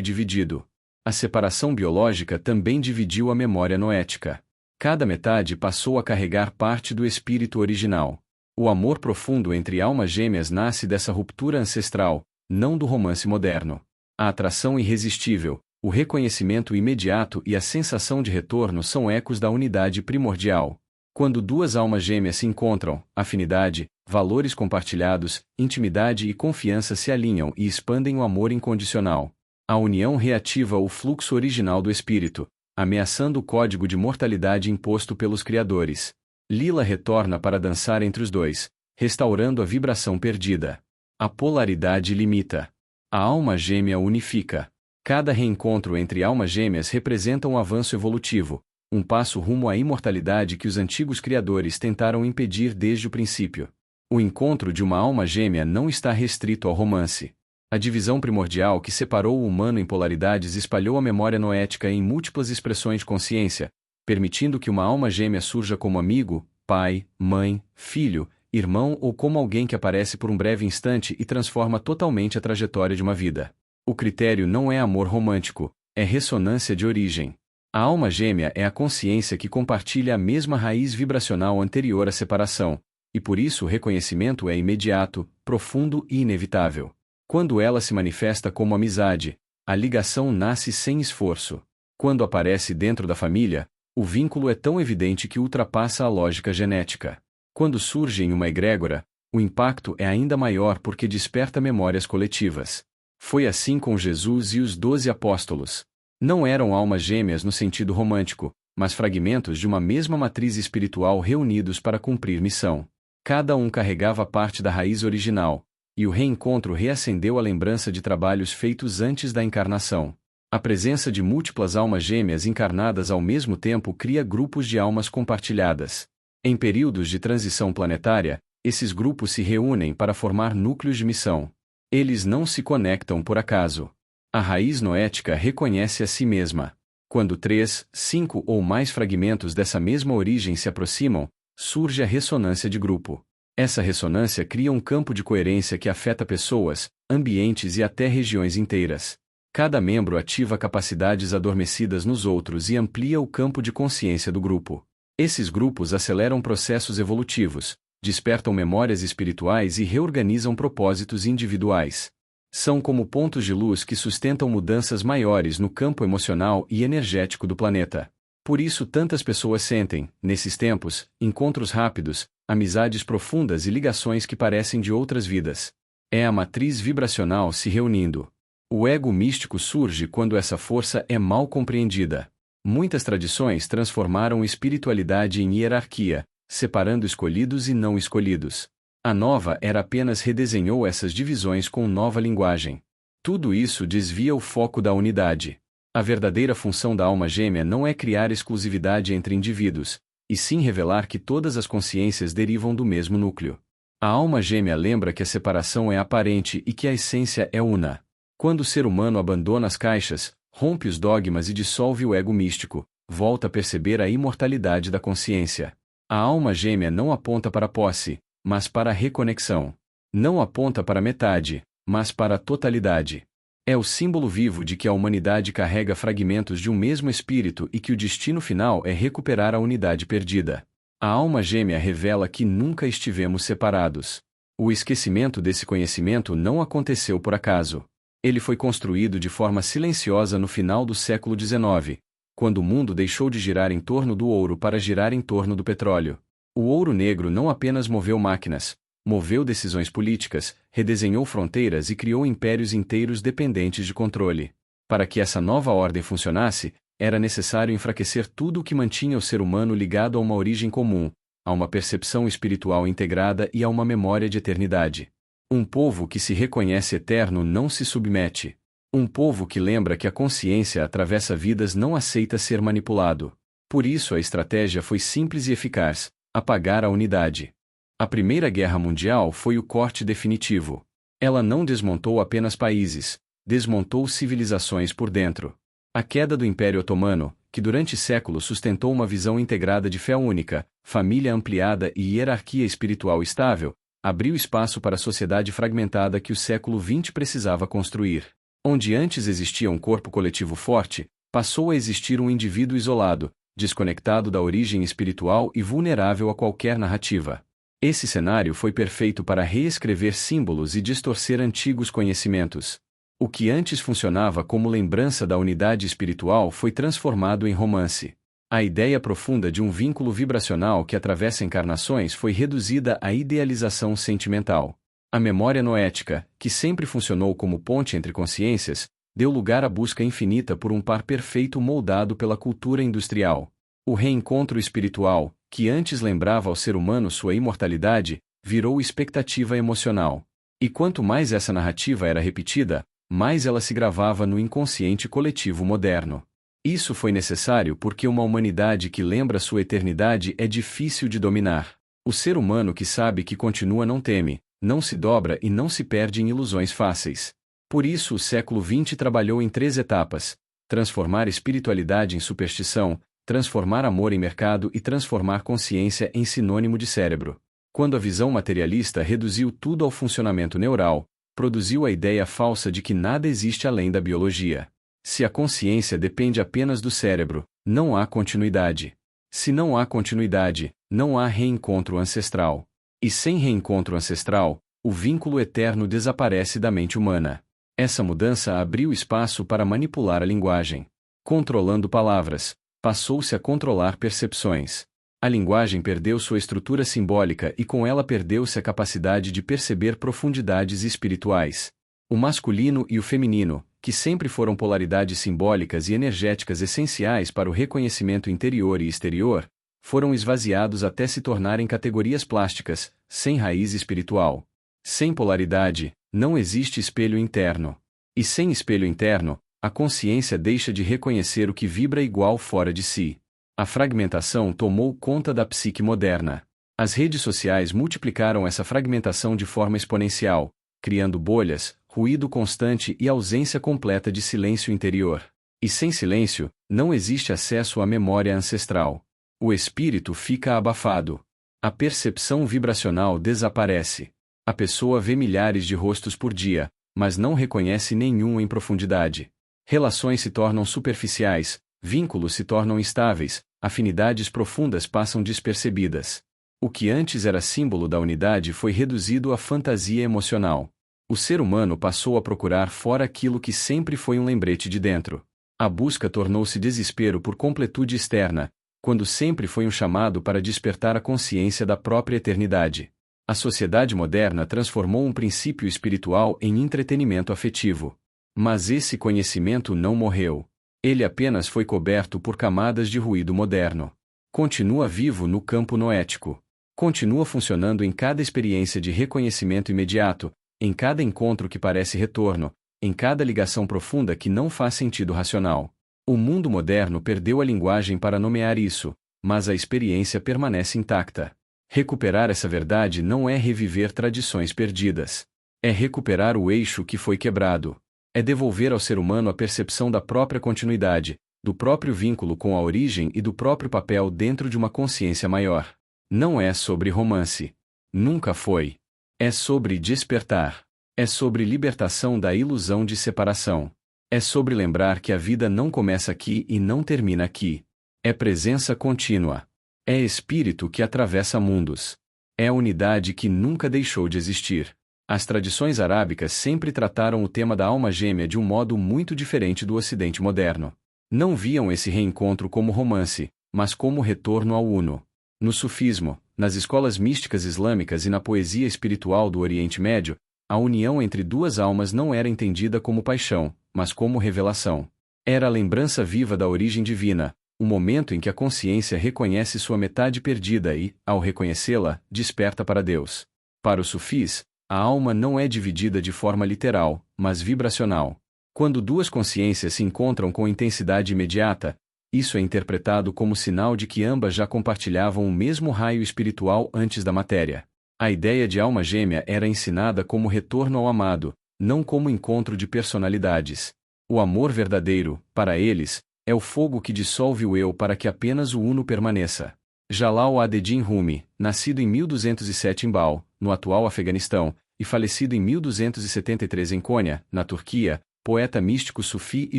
A: dividido. A separação biológica também dividiu a memória noética. Cada metade passou a carregar parte do espírito original. O amor profundo entre almas gêmeas nasce dessa ruptura ancestral, não do romance moderno. A atração irresistível, o reconhecimento imediato e a sensação de retorno são ecos da unidade primordial. Quando duas almas gêmeas se encontram, afinidade, valores compartilhados, intimidade e confiança se alinham e expandem o amor incondicional. A união reativa o fluxo original do espírito, ameaçando o código de mortalidade imposto pelos criadores. Lila retorna para dançar entre os dois, restaurando a vibração perdida. A polaridade limita. A alma gêmea unifica. Cada reencontro entre almas gêmeas representa um avanço evolutivo, um passo rumo à imortalidade que os antigos criadores tentaram impedir desde o princípio. O encontro de uma alma gêmea não está restrito ao romance. A divisão primordial que separou o humano em polaridades espalhou a memória noética em múltiplas expressões de consciência, permitindo que uma alma gêmea surja como amigo, pai, mãe, filho, irmão ou como alguém que aparece por um breve instante e transforma totalmente a trajetória de uma vida. O critério não é amor romântico, é ressonância de origem. A alma gêmea é a consciência que compartilha a mesma raiz vibracional anterior à separação, e por isso o reconhecimento é imediato, profundo e inevitável. Quando ela se manifesta como amizade, a ligação nasce sem esforço. Quando aparece dentro da família, o vínculo é tão evidente que ultrapassa a lógica genética. Quando surge em uma egrégora, o impacto é ainda maior porque desperta memórias coletivas. Foi assim com Jesus e os 12 apóstolos. Não eram almas gêmeas no sentido romântico, mas fragmentos de uma mesma matriz espiritual reunidos para cumprir missão. Cada um carregava parte da raiz original, e o reencontro reacendeu a lembrança de trabalhos feitos antes da encarnação. A presença de múltiplas almas gêmeas encarnadas ao mesmo tempo cria grupos de almas compartilhadas. Em períodos de transição planetária, esses grupos se reúnem para formar núcleos de missão. Eles não se conectam por acaso. A raiz noética reconhece a si mesma. Quando 3, 5 ou mais fragmentos dessa mesma origem se aproximam, surge a ressonância de grupo. Essa ressonância cria um campo de coerência que afeta pessoas, ambientes e até regiões inteiras. Cada membro ativa capacidades adormecidas nos outros e amplia o campo de consciência do grupo. Esses grupos aceleram processos evolutivos, despertam memórias espirituais e reorganizam propósitos individuais. São como pontos de luz que sustentam mudanças maiores no campo emocional e energético do planeta. Por isso tantas pessoas sentem, nesses tempos, encontros rápidos, amizades profundas e ligações que parecem de outras vidas. É a matriz vibracional se reunindo. O ego místico surge quando essa força é mal compreendida. Muitas tradições transformaram espiritualidade em hierarquia, separando escolhidos e não escolhidos. A nova era apenas redesenhou essas divisões com nova linguagem. Tudo isso desvia o foco da unidade. A verdadeira função da alma gêmea não é criar exclusividade entre indivíduos, e sim revelar que todas as consciências derivam do mesmo núcleo. A alma gêmea lembra que a separação é aparente e que a essência é una. Quando o ser humano abandona as caixas, rompe os dogmas e dissolve o ego místico, volta a perceber a imortalidade da consciência. A alma gêmea não aponta para a posse, mas para a reconexão. Não aponta para a metade, mas para a totalidade. É o símbolo vivo de que a humanidade carrega fragmentos de um mesmo espírito e que o destino final é recuperar a unidade perdida. A alma gêmea revela que nunca estivemos separados. O esquecimento desse conhecimento não aconteceu por acaso. Ele foi construído de forma silenciosa no final do século XIX, quando o mundo deixou de girar em torno do ouro para girar em torno do petróleo. O ouro negro não apenas moveu máquinas, moveu decisões políticas, redesenhou fronteiras e criou impérios inteiros dependentes de controle. Para que essa nova ordem funcionasse, era necessário enfraquecer tudo o que mantinha o ser humano ligado a uma origem comum, a uma percepção espiritual integrada e a uma memória de eternidade. Um povo que se reconhece eterno não se submete. Um povo que lembra que a consciência atravessa vidas não aceita ser manipulado. Por isso a estratégia foi simples e eficaz: apagar a unidade. A Primeira Guerra Mundial foi o corte definitivo. Ela não desmontou apenas países, desmontou civilizações por dentro. A queda do Império Otomano, que durante séculos sustentou uma visão integrada de fé única, família ampliada e hierarquia espiritual estável, abriu espaço para a sociedade fragmentada que o século XX precisava construir. Onde antes existia um corpo coletivo forte, passou a existir um indivíduo isolado, desconectado da origem espiritual e vulnerável a qualquer narrativa. Esse cenário foi perfeito para reescrever símbolos e distorcer antigos conhecimentos. O que antes funcionava como lembrança da unidade espiritual foi transformado em romance. A ideia profunda de um vínculo vibracional que atravessa encarnações foi reduzida à idealização sentimental. A memória noética, que sempre funcionou como ponte entre consciências, deu lugar à busca infinita por um par perfeito moldado pela cultura industrial. O reencontro espiritual, que antes lembrava ao ser humano sua imortalidade, virou expectativa emocional. E quanto mais essa narrativa era repetida, mais ela se gravava no inconsciente coletivo moderno. Isso foi necessário porque uma humanidade que lembra sua eternidade é difícil de dominar. O ser humano que sabe que continua não teme, não se dobra e não se perde em ilusões fáceis. Por isso o século XX trabalhou em 3 etapas: transformar espiritualidade em superstição, transformar amor em mercado e transformar consciência em sinônimo de cérebro. Quando a visão materialista reduziu tudo ao funcionamento neural, produziu a ideia falsa de que nada existe além da biologia. Se a consciência depende apenas do cérebro, não há continuidade. Se não há continuidade, não há reencontro ancestral. E sem reencontro ancestral, o vínculo eterno desaparece da mente humana. Essa mudança abriu espaço para manipular a linguagem. Controlando palavras, passou-se a controlar percepções. A linguagem perdeu sua estrutura simbólica e com ela perdeu-se a capacidade de perceber profundidades espirituais. O masculino e o feminino, que sempre foram polaridades simbólicas e energéticas essenciais para o reconhecimento interior e exterior, foram esvaziados até se tornarem categorias plásticas, sem raiz espiritual. Sem polaridade, não existe espelho interno. E sem espelho interno, a consciência deixa de reconhecer o que vibra igual fora de si. A fragmentação tomou conta da psique moderna. As redes sociais multiplicaram essa fragmentação de forma exponencial, criando bolhas, ruído constante e ausência completa de silêncio interior. E sem silêncio, não existe acesso à memória ancestral. O espírito fica abafado. A percepção vibracional desaparece. A pessoa vê milhares de rostos por dia, mas não reconhece nenhum em profundidade. Relações se tornam superficiais, vínculos se tornam instáveis, afinidades profundas passam despercebidas. O que antes era símbolo da unidade foi reduzido à fantasia emocional. O ser humano passou a procurar fora aquilo que sempre foi um lembrete de dentro. A busca tornou-se desespero por completude externa, quando sempre foi um chamado para despertar a consciência da própria eternidade. A sociedade moderna transformou um princípio espiritual em entretenimento afetivo. Mas esse conhecimento não morreu. Ele apenas foi coberto por camadas de ruído moderno. Continua vivo no campo noético. Continua funcionando em cada experiência de reconhecimento imediato, em cada encontro que parece retorno, em cada ligação profunda que não faz sentido racional. O mundo moderno perdeu a linguagem para nomear isso, mas a experiência permanece intacta. Recuperar essa verdade não é reviver tradições perdidas. É recuperar o eixo que foi quebrado. É devolver ao ser humano a percepção da própria continuidade, do próprio vínculo com a origem e do próprio papel dentro de uma consciência maior. Não é sobre romance. Nunca foi. É sobre despertar. É sobre libertação da ilusão de separação. É sobre lembrar que a vida não começa aqui e não termina aqui. É presença contínua. É espírito que atravessa mundos. É a unidade que nunca deixou de existir. As tradições arábicas sempre trataram o tema da alma gêmea de um modo muito diferente do Ocidente moderno. Não viam esse reencontro como romance, mas como retorno ao uno. No sufismo, nas escolas místicas islâmicas e na poesia espiritual do Oriente Médio, a união entre duas almas não era entendida como paixão, mas como revelação. Era a lembrança viva da origem divina, o momento em que a consciência reconhece sua metade perdida e, ao reconhecê-la, desperta para Deus. Para os sufis, a alma não é dividida de forma literal, mas vibracional. Quando duas consciências se encontram com intensidade imediata, isso é interpretado como sinal de que ambas já compartilhavam o mesmo raio espiritual antes da matéria. A ideia de alma gêmea era ensinada como retorno ao amado, não como encontro de personalidades. O amor verdadeiro, para eles, é o fogo que dissolve o eu para que apenas o uno permaneça. Jalal ad-Din Rumi, nascido em 1207 em Bal, no atual Afeganistão, e falecido em 1273 em Konya, na Turquia, poeta místico sufi e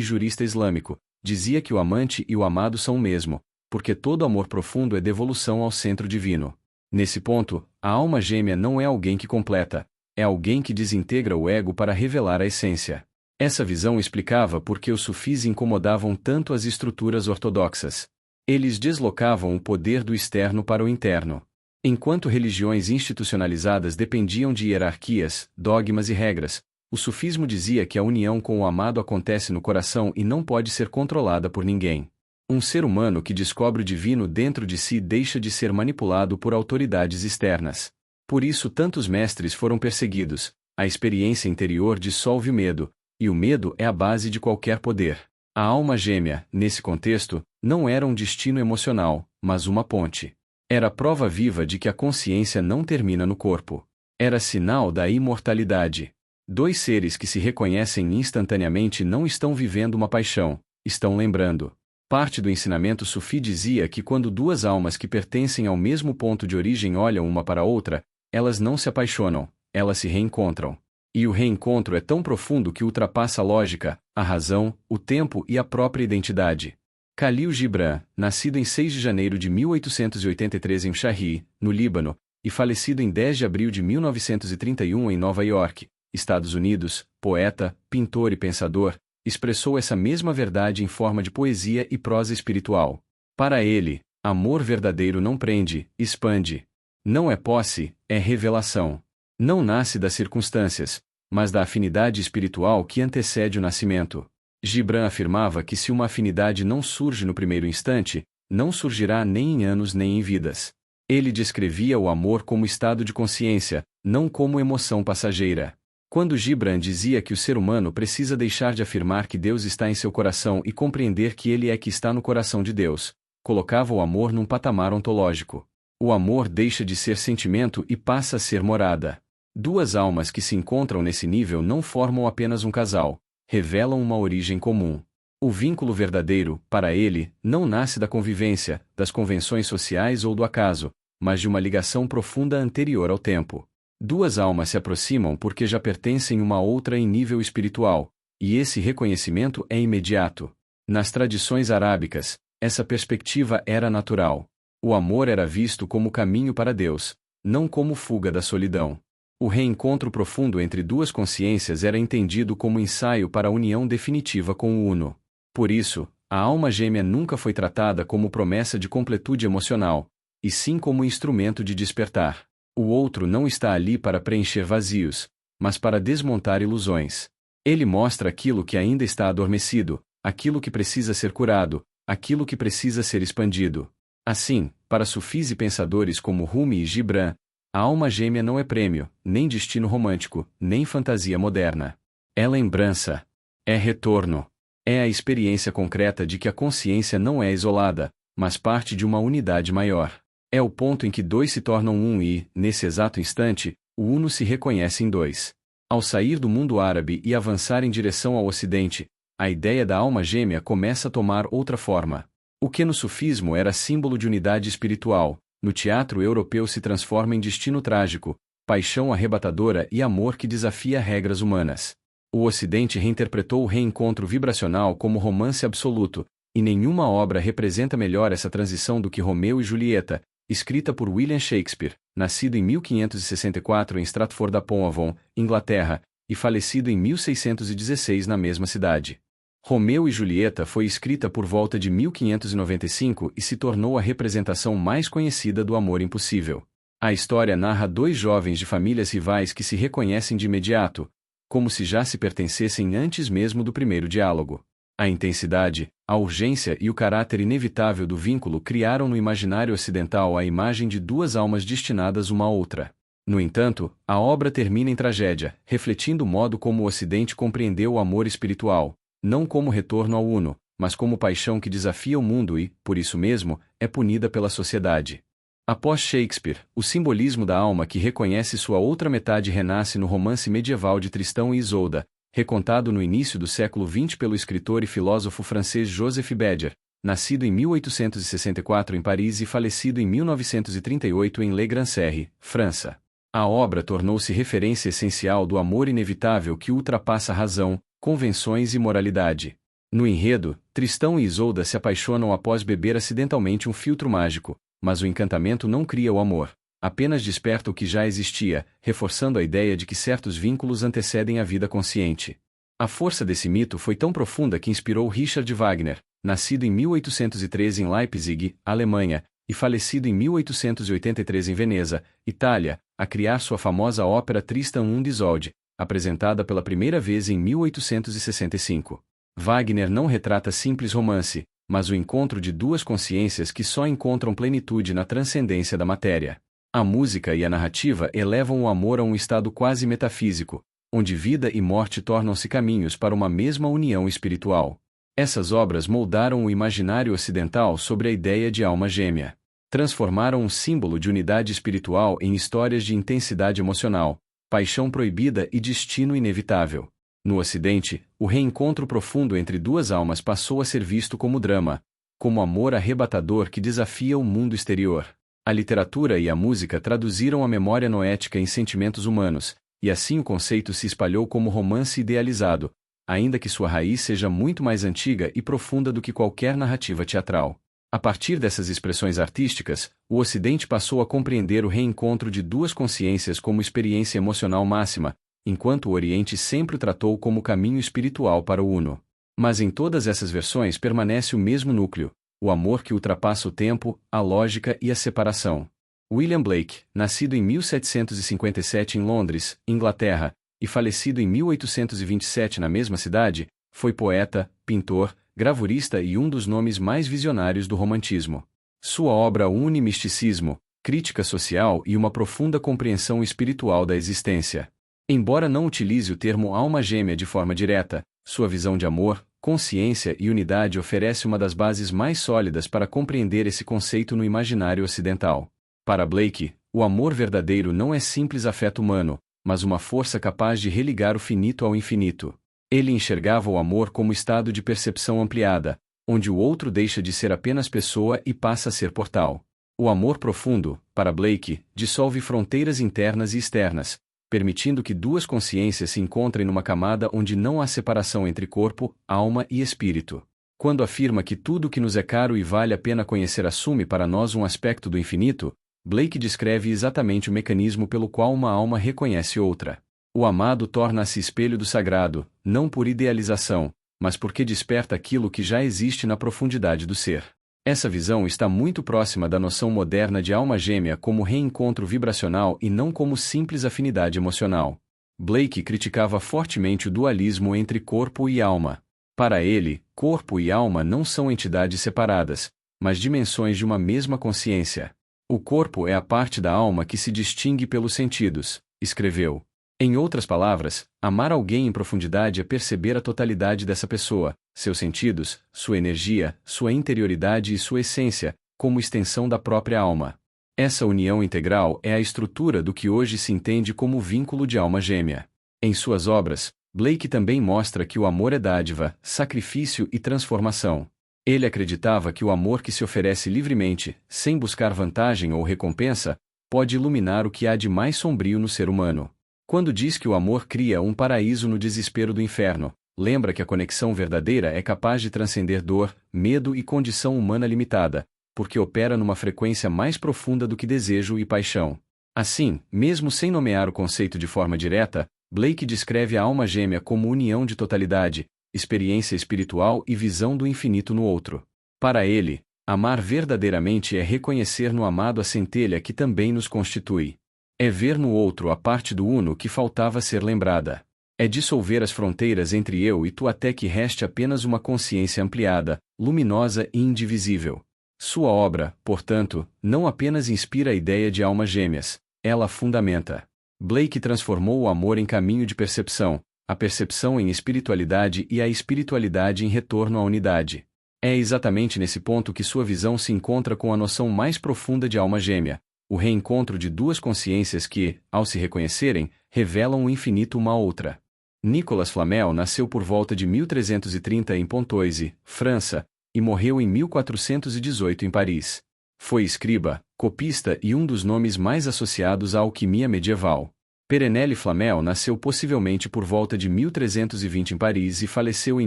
A: jurista islâmico, dizia que o amante e o amado são o mesmo, porque todo amor profundo é devolução ao centro divino. Nesse ponto, a alma gêmea não é alguém que completa, é alguém que desintegra o ego para revelar a essência. Essa visão explicava por que os sufis incomodavam tanto as estruturas ortodoxas. Eles deslocavam o poder do externo para o interno. Enquanto religiões institucionalizadas dependiam de hierarquias, dogmas e regras, o sufismo dizia que a união com o amado acontece no coração e não pode ser controlada por ninguém. Um ser humano que descobre o divino dentro de si deixa de ser manipulado por autoridades externas. Por isso tantos mestres foram perseguidos. A experiência interior dissolve o medo, e o medo é a base de qualquer poder. A alma gêmea, nesse contexto, não era um destino emocional, mas uma ponte. Era prova viva de que a consciência não termina no corpo. Era sinal da imortalidade. Dois seres que se reconhecem instantaneamente não estão vivendo uma paixão, estão lembrando. Parte do ensinamento sufi dizia que quando duas almas que pertencem ao mesmo ponto de origem olham uma para a outra, elas não se apaixonam, elas se reencontram. E o reencontro é tão profundo que ultrapassa a lógica, a razão, o tempo e a própria identidade. Khalil Gibran, nascido em 6 de janeiro de 1883 em Shahri, no Líbano, e falecido em 10 de abril de 1931 em Nova York, Estados Unidos, poeta, pintor e pensador, expressou essa mesma verdade em forma de poesia e prosa espiritual. Para ele, amor verdadeiro não prende, expande. Não é posse, é revelação. Não nasce das circunstâncias, mas da afinidade espiritual que antecede o nascimento. Gibran afirmava que se uma afinidade não surge no primeiro instante, não surgirá nem em anos nem em vidas. Ele descrevia o amor como estado de consciência, não como emoção passageira. Quando Gibran dizia que o ser humano precisa deixar de afirmar que Deus está em seu coração e compreender que ele é que está no coração de Deus, colocava o amor num patamar ontológico. O amor deixa de ser sentimento e passa a ser morada. Duas almas que se encontram nesse nível não formam apenas um casal, revelam uma origem comum. O vínculo verdadeiro, para ele, não nasce da convivência, das convenções sociais ou do acaso, mas de uma ligação profunda anterior ao tempo. Duas almas se aproximam porque já pertencem uma à outra em nível espiritual, e esse reconhecimento é imediato. Nas tradições arábicas, essa perspectiva era natural. O amor era visto como caminho para Deus, não como fuga da solidão. O reencontro profundo entre duas consciências era entendido como ensaio para a união definitiva com o Uno. Por isso, a alma gêmea nunca foi tratada como promessa de completude emocional, e sim como instrumento de despertar. O outro não está ali para preencher vazios, mas para desmontar ilusões. Ele mostra aquilo que ainda está adormecido, aquilo que precisa ser curado, aquilo que precisa ser expandido. Assim, para sufis e pensadores como Rumi e Gibran, a alma gêmea não é prêmio, nem destino romântico, nem fantasia moderna. É lembrança. É retorno. É a experiência concreta de que a consciência não é isolada, mas parte de uma unidade maior. É o ponto em que dois se tornam um e, nesse exato instante, o uno se reconhece em dois. Ao sair do mundo árabe e avançar em direção ao ocidente, a ideia da alma gêmea começa a tomar outra forma. O que no sufismo era símbolo de unidade espiritual, no teatro europeu se transforma em destino trágico, paixão arrebatadora e amor que desafia regras humanas. O Ocidente reinterpretou o reencontro vibracional como romance absoluto, e nenhuma obra representa melhor essa transição do que Romeu e Julieta, escrita por William Shakespeare, nascido em 1564 em Stratford-upon-Avon, Inglaterra, e falecido em 1616 na mesma cidade. Romeu e Julieta foi escrita por volta de 1595 e se tornou a representação mais conhecida do amor impossível. A história narra dois jovens de famílias rivais que se reconhecem de imediato, como se já se pertencessem antes mesmo do primeiro diálogo. A intensidade, a urgência e o caráter inevitável do vínculo criaram no imaginário ocidental a imagem de duas almas destinadas uma à outra. No entanto, a obra termina em tragédia, refletindo o modo como o Ocidente compreendeu o amor espiritual, não como retorno ao uno, mas como paixão que desafia o mundo e, por isso mesmo, é punida pela sociedade. Após Shakespeare, o simbolismo da alma que reconhece sua outra metade renasce no romance medieval de Tristão e Isolda, recontado no início do século XX pelo escritor e filósofo francês Joseph Bédier, nascido em 1864 em Paris e falecido em 1938 em Le Grand-Serre, França. A obra tornou-se referência essencial do amor inevitável que ultrapassa razão, convenções e moralidade. No enredo, Tristão e Isolda se apaixonam após beber acidentalmente um filtro mágico, mas o encantamento não cria o amor, apenas desperta o que já existia, reforçando a ideia de que certos vínculos antecedem a vida consciente. A força desse mito foi tão profunda que inspirou Richard Wagner, nascido em 1813 em Leipzig, Alemanha, e falecido em 1883 em Veneza, Itália, a criar sua famosa ópera Tristan und Isolde, apresentada pela primeira vez em 1865. Wagner não retrata simples romance, mas o encontro de duas consciências que só encontram plenitude na transcendência da matéria. A música e a narrativa elevam o amor a um estado quase metafísico, onde vida e morte tornam-se caminhos para uma mesma união espiritual. Essas obras moldaram o imaginário ocidental sobre a ideia de alma gêmea. Transformaram um símbolo de unidade espiritual em histórias de intensidade emocional, paixão proibida e destino inevitável. No Ocidente, o reencontro profundo entre duas almas passou a ser visto como drama, como amor arrebatador que desafia o mundo exterior. A literatura e a música traduziram a memória noética em sentimentos humanos, e assim o conceito se espalhou como romance idealizado, ainda que sua raiz seja muito mais antiga e profunda do que qualquer narrativa teatral. A partir dessas expressões artísticas, o Ocidente passou a compreender o reencontro de duas consciências como experiência emocional máxima, enquanto o Oriente sempre o tratou como caminho espiritual para o uno. Mas em todas essas versões permanece o mesmo núcleo, o amor que ultrapassa o tempo, a lógica e a separação. William Blake, nascido em 1757 em Londres, Inglaterra, e falecido em 1827 na mesma cidade, foi poeta, pintor, gravurista e um dos nomes mais visionários do romantismo. Sua obra une misticismo, crítica social e uma profunda compreensão espiritual da existência. Embora não utilize o termo alma gêmea de forma direta, sua visão de amor, consciência e unidade oferece uma das bases mais sólidas para compreender esse conceito no imaginário ocidental. Para Blake, o amor verdadeiro não é simples afeto humano, mas uma força capaz de religar o finito ao infinito. Ele enxergava o amor como estado de percepção ampliada, onde o outro deixa de ser apenas pessoa e passa a ser portal. O amor profundo, para Blake, dissolve fronteiras internas e externas, permitindo que duas consciências se encontrem numa camada onde não há separação entre corpo, alma e espírito. Quando afirma que tudo o que nos é caro e vale a pena conhecer assume para nós um aspecto do infinito, Blake descreve exatamente o mecanismo pelo qual uma alma reconhece outra. O amado torna-se espelho do sagrado, não por idealização, mas porque desperta aquilo que já existe na profundidade do ser. Essa visão está muito próxima da noção moderna de alma gêmea como reencontro vibracional e não como simples afinidade emocional. Blake criticava fortemente o dualismo entre corpo e alma. Para ele, corpo e alma não são entidades separadas, mas dimensões de uma mesma consciência. O corpo é a parte da alma que se distingue pelos sentidos, escreveu. Em outras palavras, amar alguém em profundidade é perceber a totalidade dessa pessoa, seus sentidos, sua energia, sua interioridade e sua essência, como extensão da própria alma. Essa união integral é a estrutura do que hoje se entende como o vínculo de alma gêmea. Em suas obras, Blake também mostra que o amor é dádiva, sacrifício e transformação. Ele acreditava que o amor que se oferece livremente, sem buscar vantagem ou recompensa, pode iluminar o que há de mais sombrio no ser humano. Quando diz que o amor cria um paraíso no desespero do inferno, lembra que a conexão verdadeira é capaz de transcender dor, medo e condição humana limitada, porque opera numa frequência mais profunda do que desejo e paixão. Assim, mesmo sem nomear o conceito de forma direta, Blake descreve a alma gêmea como união de totalidade, experiência espiritual e visão do infinito no outro. Para ele, amar verdadeiramente é reconhecer no amado a centelha que também nos constitui. É ver no outro a parte do uno que faltava ser lembrada. É dissolver as fronteiras entre eu e tu até que reste apenas uma consciência ampliada, luminosa e indivisível. Sua obra, portanto, não apenas inspira a ideia de almas gêmeas, ela a fundamenta. Blake transformou o amor em caminho de percepção, a percepção em espiritualidade e a espiritualidade em retorno à unidade. É exatamente nesse ponto que sua visão se encontra com a noção mais profunda de alma gêmea, o reencontro de duas consciências que, ao se reconhecerem, revelam o infinito uma à outra. Nicolas Flamel nasceu por volta de 1330 em Pontoise, França, e morreu em 1418 em Paris. Foi escriba, copista e um dos nomes mais associados à alquimia medieval. Perenelle Flamel nasceu possivelmente por volta de 1320 em Paris e faleceu em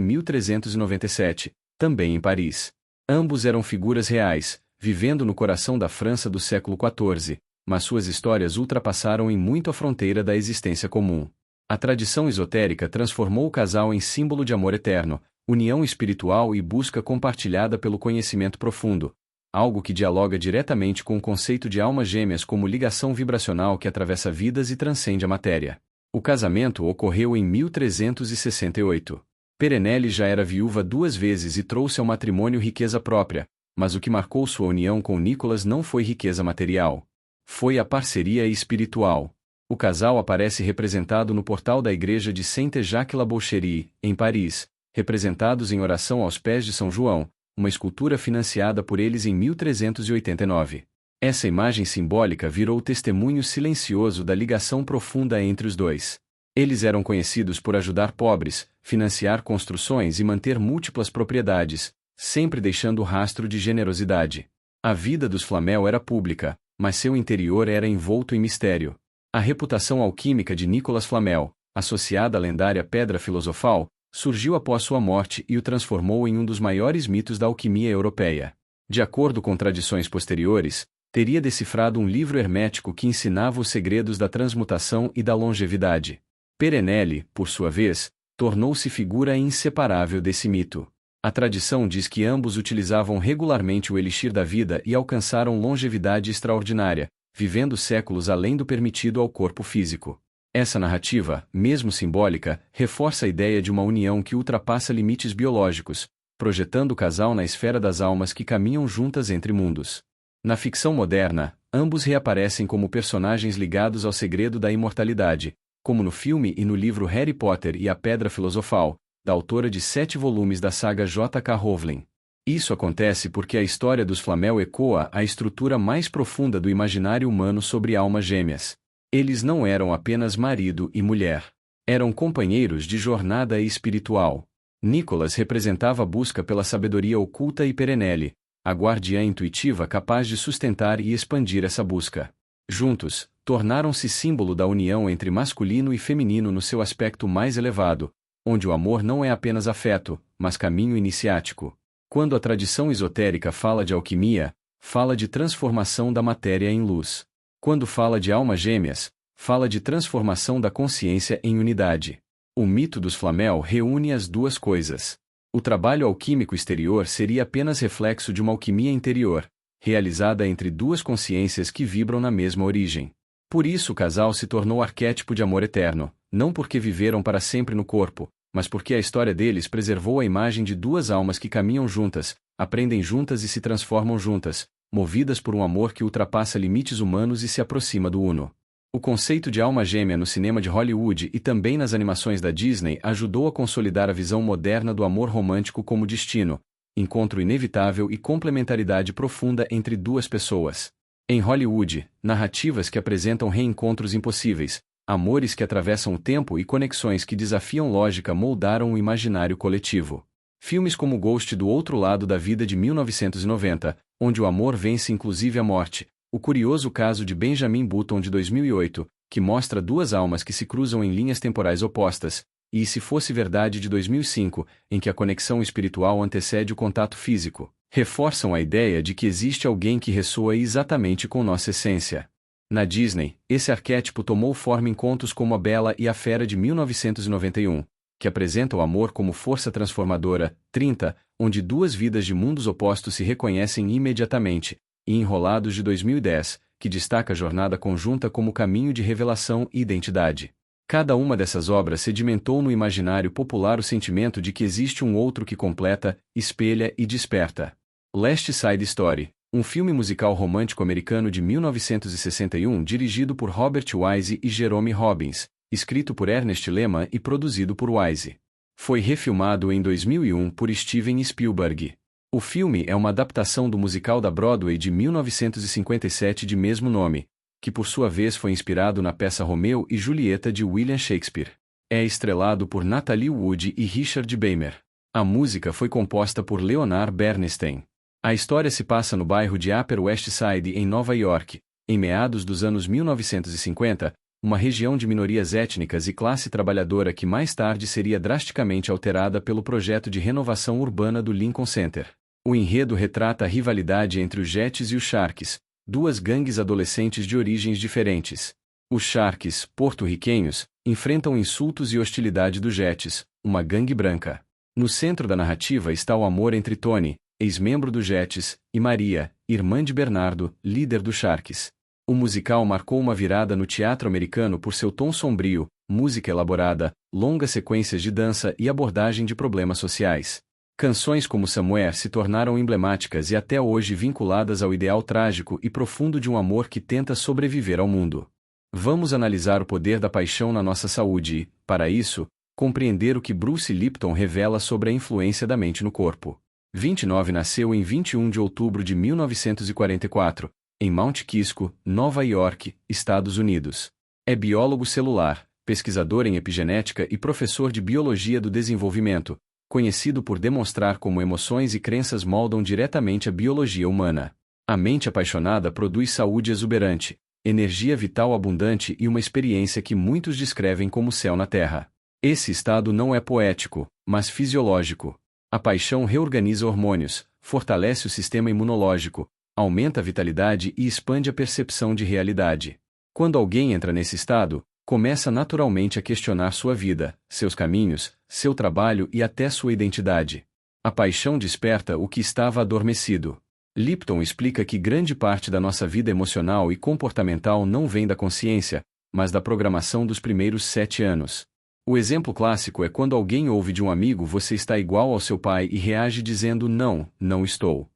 A: 1397, também em Paris. Ambos eram figuras reais, vivendo no coração da França do século XIV, mas suas histórias ultrapassaram em muito a fronteira da existência comum. A tradição esotérica transformou o casal em símbolo de amor eterno, união espiritual e busca compartilhada pelo conhecimento profundo, algo que dialoga diretamente com o conceito de almas gêmeas como ligação vibracional que atravessa vidas e transcende a matéria. O casamento ocorreu em 1368. Perenelle já era viúva 2 vezes e trouxe ao matrimônio riqueza própria, mas o que marcou sua união com Nicolas não foi riqueza material. Foi a parceria espiritual. O casal aparece representado no portal da igreja de Sainte-Jacques-la-Boucherie, em Paris, representados em oração aos pés de São João, uma escultura financiada por eles em 1389. Essa imagem simbólica virou testemunho silencioso da ligação profunda entre os dois. Eles eram conhecidos por ajudar pobres, financiar construções e manter múltiplas propriedades, sempre deixando rastro de generosidade. A vida dos Flamel era pública, mas seu interior era envolto em mistério. A reputação alquímica de Nicolas Flamel, associada à lendária Pedra Filosofal, surgiu após sua morte e o transformou em um dos maiores mitos da alquimia europeia. De acordo com tradições posteriores, teria decifrado um livro hermético que ensinava os segredos da transmutação e da longevidade. Perenelle, por sua vez, tornou-se figura inseparável desse mito. A tradição diz que ambos utilizavam regularmente o elixir da vida e alcançaram longevidade extraordinária, vivendo séculos além do permitido ao corpo físico. Essa narrativa, mesmo simbólica, reforça a ideia de uma união que ultrapassa limites biológicos, projetando o casal na esfera das almas que caminham juntas entre mundos. Na ficção moderna, ambos reaparecem como personagens ligados ao segredo da imortalidade, como no filme e no livro Harry Potter e a Pedra Filosofal, da autora de 7 volumes da saga J.K. Rowling. Isso acontece porque a história dos Flamel ecoa a estrutura mais profunda do imaginário humano sobre almas gêmeas. Eles não eram apenas marido e mulher. Eram companheiros de jornada espiritual. Nicolas representava a busca pela sabedoria oculta e Perenelle, a guardiã intuitiva capaz de sustentar e expandir essa busca. Juntos, tornaram-se símbolo da união entre masculino e feminino no seu aspecto mais elevado, onde o amor não é apenas afeto, mas caminho iniciático. Quando a tradição esotérica fala de alquimia, fala de transformação da matéria em luz. Quando fala de almas gêmeas, fala de transformação da consciência em unidade. O mito dos Flamel reúne as duas coisas. O trabalho alquímico exterior seria apenas reflexo de uma alquimia interior, realizada entre duas consciências que vibram na mesma origem. Por isso o casal se tornou arquétipo de amor eterno, não porque viveram para sempre no corpo, mas porque a história deles preservou a imagem de duas almas que caminham juntas, aprendem juntas e se transformam juntas, movidas por um amor que ultrapassa limites humanos e se aproxima do uno. O conceito de alma gêmea no cinema de Hollywood e também nas animações da Disney ajudou a consolidar a visão moderna do amor romântico como destino, encontro inevitável e complementaridade profunda entre duas pessoas. Em Hollywood, narrativas que apresentam reencontros impossíveis, amores que atravessam o tempo e conexões que desafiam lógica moldaram o imaginário coletivo. Filmes como Ghost do Outro Lado da Vida de 1990, onde o amor vence inclusive a morte, o curioso caso de Benjamin Button de 2008, que mostra duas almas que se cruzam em linhas temporais opostas, e Se Fosse Verdade de 2005, em que a conexão espiritual antecede o contato físico, reforçam a ideia de que existe alguém que ressoa exatamente com nossa essência. Na Disney, esse arquétipo tomou forma em contos como A Bela e a Fera de 1991, que apresenta o amor como força transformadora, 30, onde duas vidas de mundos opostos se reconhecem imediatamente, e Enrolados de 2010, que destaca a jornada conjunta como caminho de revelação e identidade. Cada uma dessas obras sedimentou no imaginário popular o sentimento de que existe um outro que completa, espelha e desperta. Last Side Story, um filme musical romântico americano de 1961 dirigido por Robert Wise e Jerome Robbins, escrito por Ernest Lehman e produzido por Wise. Foi refilmado em 2001 por Steven Spielberg. O filme é uma adaptação do musical da Broadway de 1957 de mesmo nome, que por sua vez foi inspirado na peça Romeu e Julieta de William Shakespeare. É estrelado por Natalie Wood e Richard Beymer. A música foi composta por Leonard Bernstein. A história se passa no bairro de Upper West Side em Nova York, em meados dos anos 1950, uma região de minorias étnicas e classe trabalhadora que mais tarde seria drasticamente alterada pelo projeto de renovação urbana do Lincoln Center. O enredo retrata a rivalidade entre os Jets e os Sharks, duas gangues adolescentes de origens diferentes. Os Sharks, porto-riquenhos, enfrentam insultos e hostilidade dos Jets, uma gangue branca. No centro da narrativa está o amor entre Tony, ex-membro dos Jets, e Maria, irmã de Bernardo, líder dos Sharks. O musical marcou uma virada no teatro americano por seu tom sombrio, música elaborada, longas sequências de dança e abordagem de problemas sociais. Canções como Somewhere se tornaram emblemáticas e até hoje vinculadas ao ideal trágico e profundo de um amor que tenta sobreviver ao mundo. Vamos analisar o poder da paixão na nossa saúde e, para isso, compreender o que Bruce Lipton revela sobre a influência da mente no corpo. 29 nasceu em 21 de outubro de 1944, em Mount Kisco, Nova York, Estados Unidos. É biólogo celular, pesquisador em epigenética e professor de biologia do desenvolvimento, conhecido por demonstrar como emoções e crenças moldam diretamente a biologia humana. A mente apaixonada produz saúde exuberante, energia vital abundante e uma experiência que muitos descrevem como céu na terra. Esse estado não é poético, mas fisiológico. A paixão reorganiza hormônios, fortalece o sistema imunológico, aumenta a vitalidade e expande a percepção de realidade. Quando alguém entra nesse estado, começa naturalmente a questionar sua vida, seus caminhos, seu trabalho e até sua identidade. A paixão desperta o que estava adormecido. Lipton explica que grande parte da nossa vida emocional e comportamental não vem da consciência, mas da programação dos primeiros 7 anos. O exemplo clássico é quando alguém ouve de um amigo "você está igual ao seu pai" e reage dizendo "não, não estou".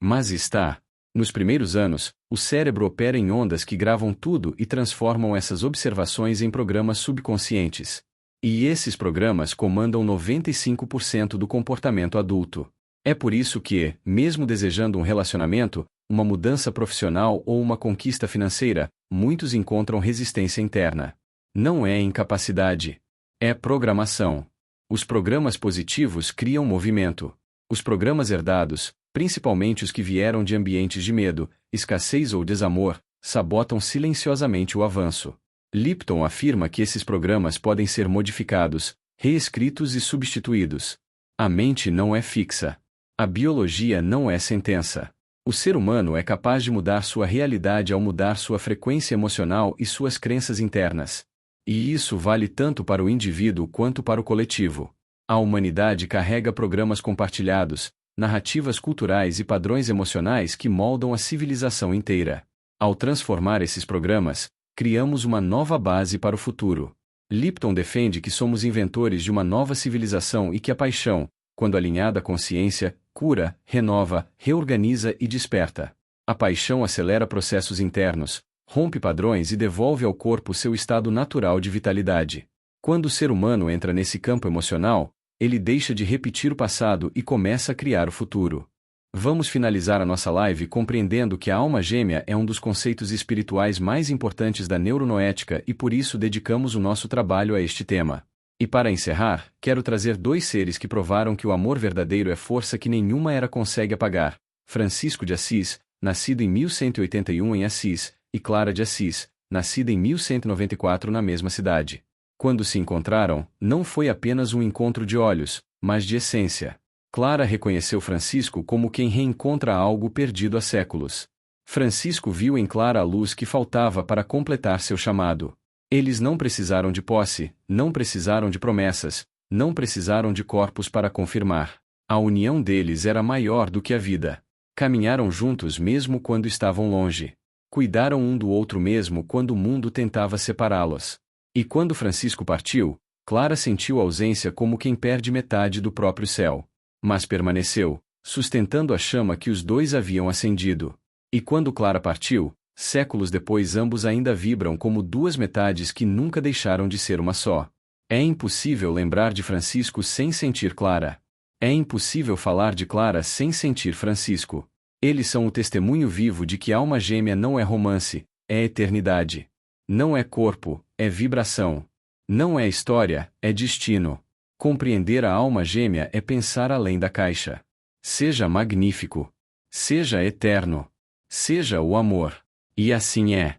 A: Mas está. Nos primeiros anos, o cérebro opera em ondas que gravam tudo e transformam essas observações em programas subconscientes. E esses programas comandam 95% do comportamento adulto. É por isso que, mesmo desejando um relacionamento, uma mudança profissional ou uma conquista financeira, muitos encontram resistência interna. Não é incapacidade. É programação. Os programas positivos criam movimento. Os programas herdados, principalmente os que vieram de ambientes de medo, escassez ou desamor, sabotam silenciosamente o avanço. Lipton afirma que esses programas podem ser modificados, reescritos e substituídos. A mente não é fixa. A biologia não é sentença. O ser humano é capaz de mudar sua realidade ao mudar sua frequência emocional e suas crenças internas. E isso vale tanto para o indivíduo quanto para o coletivo. A humanidade carrega programas compartilhados, narrativas culturais e padrões emocionais que moldam a civilização inteira. Ao transformar esses programas, criamos uma nova base para o futuro. Lipton defende que somos inventores de uma nova civilização e que a paixão, quando alinhada à consciência, cura, renova, reorganiza e desperta. A paixão acelera processos internos, rompe padrões e devolve ao corpo seu estado natural de vitalidade. Quando o ser humano entra nesse campo emocional, ele deixa de repetir o passado e começa a criar o futuro. Vamos finalizar a nossa live compreendendo que a alma gêmea é um dos conceitos espirituais mais importantes da neuronoética e por isso dedicamos o nosso trabalho a este tema. E para encerrar, quero trazer dois seres que provaram que o amor verdadeiro é força que nenhuma era consegue apagar: Francisco de Assis, nascido em 1181 em Assis, e Clara de Assis, nascida em 1194 na mesma cidade. Quando se encontraram, não foi apenas um encontro de olhos, mas de essência. Clara reconheceu Francisco como quem reencontra algo perdido há séculos. Francisco viu em Clara a luz que faltava para completar seu chamado. Eles não precisaram de posse, não precisaram de promessas, não precisaram de corpos para confirmar. A união deles era maior do que a vida. Caminharam juntos mesmo quando estavam longe. Cuidaram um do outro mesmo quando o mundo tentava separá-los. E quando Francisco partiu, Clara sentiu a ausência como quem perde metade do próprio céu. Mas permaneceu, sustentando a chama que os dois haviam acendido. E quando Clara partiu, séculos depois ambos ainda vibram como duas metades que nunca deixaram de ser uma só. É impossível lembrar de Francisco sem sentir Clara. É impossível falar de Clara sem sentir Francisco. Eles são o testemunho vivo de que alma gêmea não é romance, é eternidade. Não é corpo, é vibração. Não é história, é destino. Compreender a alma gêmea é pensar além da caixa. Seja magnífico. Seja eterno. Seja o amor. E assim é.